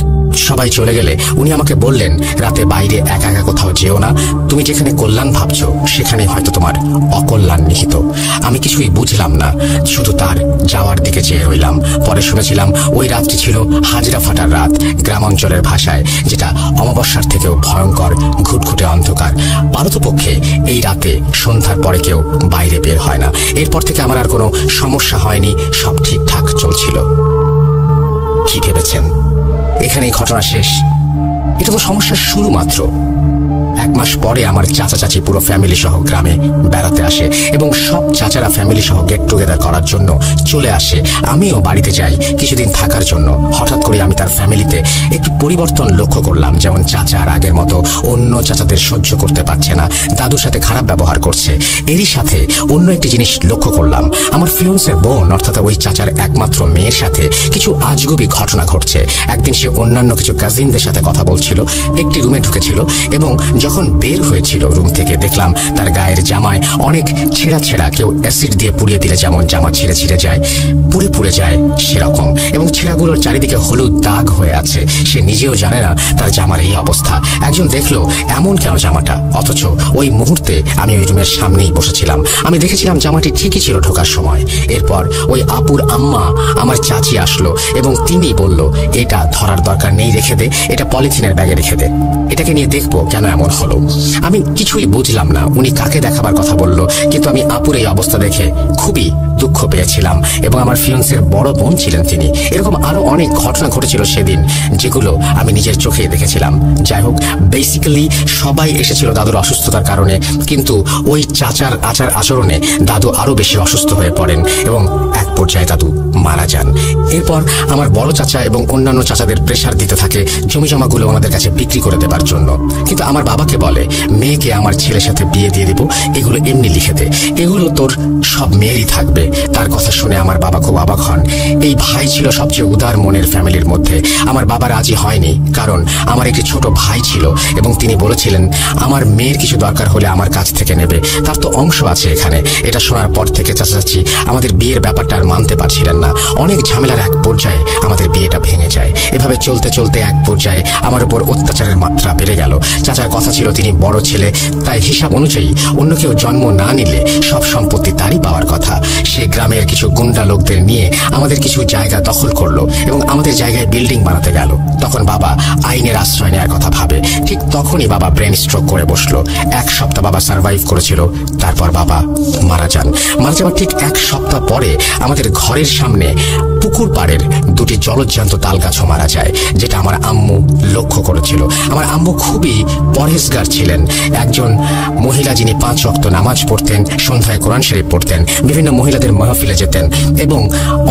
সবাই চলে গেলে উনি আমাকে বললেন, রাতে বাইরে একা একা কোথাও যেও না, তুমি যেখানে কল্যাণ ভাবছো সেখানে হয়তো তোমার অকল্যাণ নিহিত। আমি কিছুই বুঝলাম না, শুধু তার যাওয়ার দিকে চেয়ে রইলাম। পরে শুনেছিলাম ওই রাতটি ছিল হাজরা ফাটার রাত, গ্রামাঞ্চলের ভাষায় যেটা অমাবস্যার থেকেও ভয়ঙ্কর, ঘুটঘুটে অন্ধকার। পারতপক্ষে এই রাতে সন্ধ্যার পরে কেউ বাইরে বের হয় না। এরপর থেকে আমার আর কোনো সমস্যা হয়নি, সব ঠিকঠাক চলছিল। কি ভেবেছেন এখানেই ঘটনা শেষ? এটা তো সমস্যার শুরু মাত্র। 1 মাস পরে আমার চাচা চাচি পুরো ফ্যামিলি সহ গ্রামে বেড়াতে আসে এবং সব চাচারা ফ্যামিলি সহ গেট টুগেদার করার জন্য চলে আসে। আমিও বাড়িতে যাই কিছুদিন থাকার জন্য। হঠাৎ করে আমি তার ফ্যামিলিতে একটু পরিবর্তন লক্ষ্য করলাম। যেমন চাচা আর আগের মতো অন্য চাচাদের সহ্য করতে পারছে না, দাদুর সাথে খারাপ ব্যবহার করছে। এরই সাথে অন্য একটি জিনিস লক্ষ্য করলাম, আমার ফিয়ন্সের বোন অর্থাৎ ওই চাচার একমাত্র মেয়ের সাথে কিছু আজগুবি ঘটনা ঘটছে। একদিন সে অন্যান্য কিছু কাজিনদের সাথে কথা বলছিল, একটি রুমে ঢুকেছিল এবং যখন বের হয়েছিল রুম থেকে দেখলাম তার গায়ের জামায় অনেক ছেঁড়া ছেঁড়া, কেউ অ্যাসিড দিয়ে পুড়িয়ে দিলে যেমন জামা ছিঁড়ে ছিঁড়ে যায়, পুড়ে পুড়ে যায় সেরকম, এবং ছেঁড়াগুলোর চারিদিকে হলুদ দাগ হয়ে আছে। সে নিজেও জানে না তার জামার এই অবস্থা। একজন দেখলো এমন কেন জামাটা, অথচ ওই মুহূর্তে আমি ওই রুমের সামনেই বসেছিলাম। আমি দেখেছিলাম জামাটি ঠিকই ছিল ঢোকার সময়। এরপর ওই আপুর আম্মা আমার চাচি আসলো এবং তিনি বলল, এটা ধরার দরকার নেই, রেখে দে, এটা পলিথিনের ব্যাগে রেখে দে, এটাকে নিয়ে দেখবো কেন এমন হলো। আমি কিছুই বুঝলাম না উনি কাকে দেখাবার কথা বলল, কিন্তু আমি আপুর এই অবস্থা দেখে খুবই দুঃখ পেয়েছিলাম এবং আমার ফিয়ন্সের বড় বোন ছিলেন তিনি। এরকম আরো অনেক ঘটনা ঘটেছিল সেদিন, যেগুলো আমি নিজের চোখে দেখেছিলাম। যাই হোক, বেসিক্যালি সবাই এসেছিল দাদুর অসুস্থতার কারণে, কিন্তু ওই চাচার আচার আচরণে দাদু আরো বেশি অসুস্থ হয়ে পড়েন এবং এক পর্যায়ে দাদু মারা যান। এরপর আমার বড় চাচা এবং অন্যান্য চাচাদের প্রেসার দিতে থাকে জমি জমাগুলো ওনাদের কাছে বিক্রি করে দেবার জন্য, কিন্তু আমার বাবা বাবাকে বলে, মেয়েকে আমার ছেলের সাথে বিয়ে দিয়ে দিব, এগুলো এমনি লিখে দে, এগুলো তোর সব মেয়েরই থাকবে। তার কথা শুনে আমার বাবা খুব অবাক হন। এই ভাই ছিল সবচেয়ে উদার মনের ফ্যামিলির মধ্যে। আমার বাবা রাজি হয়নি, কারণ আমার একটি ছোট ভাই ছিল এবং তিনি বলেছিলেন আমার মেয়ের কিছু দরকার হলে আমার কাছ থেকে নেবে, তার তো অংশ আছে এখানে। এটা শোনার পর থেকে চাচা চাচি আমাদের বিয়ের ব্যাপারটা আর মানতে পারছিলেন না। অনেক ঝামেলার এক পর্যায়ে আমাদের বিয়েটা ভেঙে যায়। এভাবে চলতে চলতে এক পর্যায়ে আমার উপর অত্যাচারের মাত্রা বেড়ে গেল। চাচার কথা ছিল তিনি বড় ছেলে, তাই হিসাব অনুযায়ী অন্য কেউ জন্ম না নিলে সব সম্পত্তি তারই পাওয়ার কথা। সে গ্রামের কিছু গুন্ডা লোকদের নিয়ে আমাদের কিছু জায়গা দখল করলো এবং আমাদের জায়গায় বিল্ডিং বানাতে গেল। তখন বাবা আইনের আশ্রয় নেওয়ার কথা ভাবে। ঠিক তখনই বাবা ব্রেন স্ট্রোক করে বসলো। 1 সপ্তাহ বাবা সার্ভাইভ করেছিল, তারপর বাবা মারা যান। মারা যাওয়ার ঠিক 1 সপ্তাহ পরে আমাদের ঘরের সামনে পুকুর পাড়ের 2টি জলজ্যান্ত তাল গাছও মারা যায়, যেটা আমার আম্মু লক্ষ্য করেছিল। আমার আম্মু খুবই পরহেজগার ছিলেন, একজন মহিলা যিনি 5 ওয়াক্ত নামাজ পড়তেন, সন্ধ্যায় কোরআন শরীফ পড়তেন, বিভিন্ন মহিলাদের মাহফিলে যেতেন এবং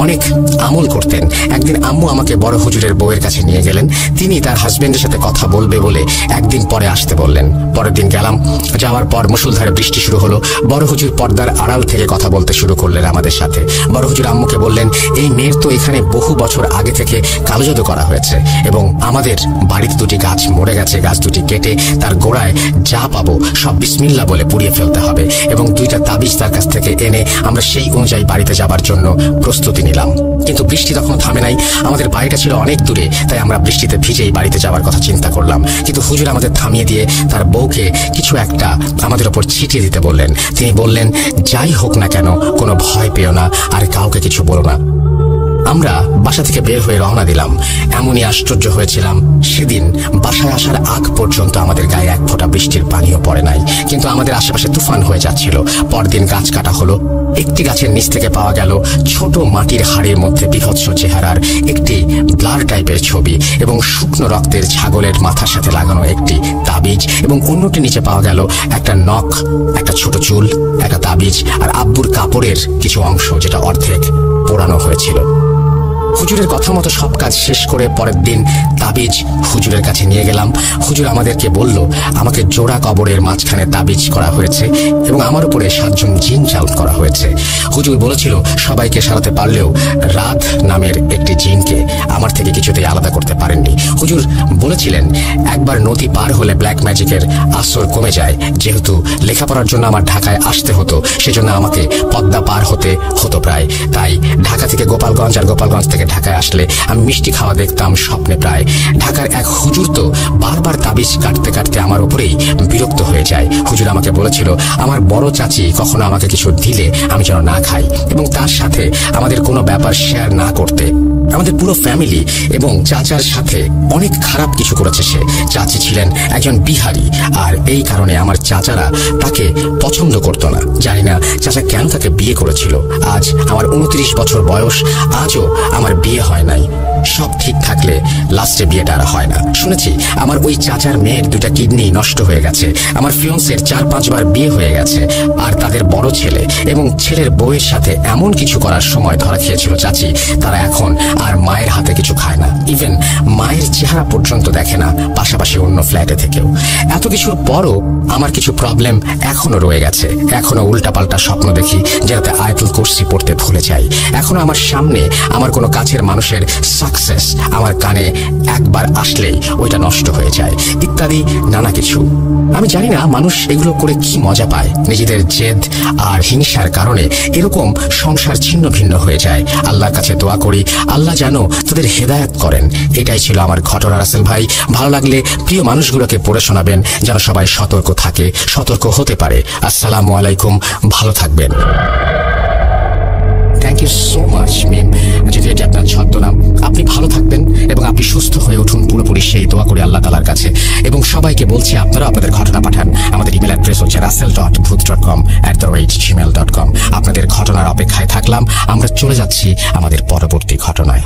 অনেক আমল করতেন। একদিন আম্মু আমাকে বড় হুজুরের বউয়ের কাছে নিয়ে গেলেন। তিনি তার হাজবেন্ডের সাথে কথা বলবে বলে একদিন পরে আসতে বললেন। পরের দিন গেলাম। যাওয়ার পর মুষলধারে বৃষ্টি শুরু হলো। বড় হুজুর পর্দার আড়াল থেকে কথা বলতে শুরু করলেন আমাদের সাথে। বড় হুজুর আম্মুকে বললেন, এই মেয়ের তো এখানে বহু বছর আগে থেকে কালো জাদু করা হয়েছে এবং আমাদের বাড়িতে 2টি গাছ মরে গেছে, গাছ 2টি কেটে তার গোড়ায় যা পাবো সব বিসমিল্লাহ বলে পুড়িয়ে ফেলতে হবে এবং 2টা তাবিজ তার কাছ থেকে এনে আমরা সেই অনুযায়ী বাড়িতে যাবার জন্য প্রস্তুতি নিলাম। কিন্তু বৃষ্টি তখন থামে নাই। আমাদের বাড়িটা ছিল অনেক দূরে, তাই আমরা বৃষ্টিতে ভিজেই বাড়িতে যাওয়ার কথা চিন্তা করলাম। কিন্তু হুজুর আমাদের থামিয়ে দিয়ে তার বউকে কিছু একটা আমাদের ওপর ছিটিয়ে দিতে বললেন। তিনি বললেন, যাই হোক না কেন কোনো ভয় পেও না আর কাউকে কিছু বলো না। আমরা বাসা থেকে বের হয়ে রওনা দিলাম। এমনই আশ্চর্য হয়েছিলাম, সেদিন বাসায় আসার আগ পর্যন্ত আমাদের গায়ে 1 ফোঁটা বৃষ্টির পানিও পড়ে নাই, কিন্তু আমাদের আশেপাশে তুফান হয়ে যাচ্ছিল। পরদিন গাছ কাটা হলো। একটি গাছের নিচ থেকে পাওয়া গেল ছোট মাটির হাড়ির মধ্যে বিভৎস চেহারার একটি ব্লার টাইপের ছবি এবং শুকনো রক্তের ছাগলের মাথার সাথে লাগানো একটি তাবিজ, এবং অন্যটি নিচে পাওয়া গেল একটা নখ, একটা ছোট চুল, একটা তাবিজ আর আব্বুর কাপড়ের কিছু অংশ যেটা অর্ধেক পোড়ানো হয়েছিল। হুজুরের কথা মতো সব কাজ শেষ করে পরের দিন তাবিজ হুজুরের কাছে নিয়ে গেলাম। হুজুর আমাদেরকে বলল, আমাকে জোড়া কবরের মাঝখানে তাবিজ করা হয়েছে এবং আমার উপরে 7 জন জিন চাউট করা হয়েছে। হুজুর বলেছিল সবাইকে সারাতে পারলেও রাত নামের একটি জিনকে আমার থেকে কিছুতেই আলাদা করতে পারেননি। হুজুর বলেছিলেন একবার নদী পার হলে ব্ল্যাক ম্যাজিকের আসর কমে যায়। যেহেতু লেখাপড়ার জন্য আমার ঢাকায় আসতে হতো, সেজন্য আমাকে পদ্মা পার হতে হতো প্রায়। তাই ঢাকা থেকে গোপালগঞ্জ আর গোপালগঞ্জ থেকে ঢাকায় আসলে আমি মিষ্টি খাওয়া দেখতাম স্বপ্নে প্রায়। ঢাকার এক হুজুর তো বারবার তাবিজ কাটতে কাটতে আমার উপরেই বিরক্ত হয়ে যায়। হুজুর আমাকে বলেছিল আমার বড় চাচি কখনো আমাকে কিছু দিলে আমি যেন না খাই এবং তার সাথে আমাদের কোনো ব্যাপার শেয়ার না করতে। আমাদের পুরো ফ্যামিলি এবং চাচার সাথে অনেক খারাপ কিছু করেছে সে। চাচি ছিলেন একজন বিহারি আর এই কারণে আমার চাচারা তাকে পছন্দ করতো না। জানি না চাচা কেন তাকে বিয়ে করেছিল। আজ আমার 29 বছর বয়স, আজও আমার বিয়ে হয় নাই। সব ঠিক থাকলে লাস্টে বিয়েটা আর হয় না। শুনেছি আমার ওই চাচার মেয়ের 2টা কিডনি নষ্ট হয়ে গেছে। আমার ফিয়ন্সের 4-5 বার বিয়ে হয়ে গেছে আর তাদের বড় ছেলে এবং ছেলের বউয়ের সাথে এমন কিছু করার সময় ধরা খেয়েছিল চাচি। তারা এখন আর মায়ের হাতে কিছু খায় না, ইভেন মায়ের চেহারা পর্যন্ত দেখে না, পাশাপাশি অন্য ফ্ল্যাটে থেকেও। এত কিছুর পরও আমার কিছু প্রবলেম এখনো রয়ে গেছে। এখনো উল্টাপাল্টা স্বপ্ন দেখি, যেটাতে আয়াতুল কুরসি পড়তে ভুলে যাই। এখনো আমার সামনে আমার কোনো কাছের মানুষের সাকসেস আমার কানে একবার আসলেই ওইটা নষ্ট হয়ে যায়, ইত্যাদি নানা কিছু। আমি জানি না মানুষ এগুলো করে কি মজা পায়। নিজেদের জেদ আর হিংসার কারণে এরকম সংসার ছিন্ন ভিন্ন হয়ে যায়। আল্লাহর কাছে দোয়া করি আল্লাহ যেন তাদের হেদায়েত করেন। এটাই ছিল আমার ঘটনা রাসেল ভাই। ভালো লাগলে প্রিয় মানুষগুলোকে পড়ে শোনাবেন যেন সবাই সতর্ক থাকে, সতর্ক হতে পারে। আসসালামু আলাইকুম, ভালো থাকবেন। থ্যাংক ইউ সো মাচ মিম। যদি এটি আপনার ছদ্মনাম, আপনি ভালো থাকবেন এবং আপনি সুস্থ হয়ে উঠুন পুরোপুরি, সেই দোয়া করি আল্লাহ তাআলার কাছে। এবং সবাইকে বলছি আপনারা আপনাদের ঘটনা পাঠান। আমাদের ইমেল অ্যাড্রেস হচ্ছে russell.booth.com@gmail.com। আপনাদের ঘটনার অপেক্ষায় থাকলাম। আমরা চলে যাচ্ছি আমাদের পরবর্তী ঘটনায়।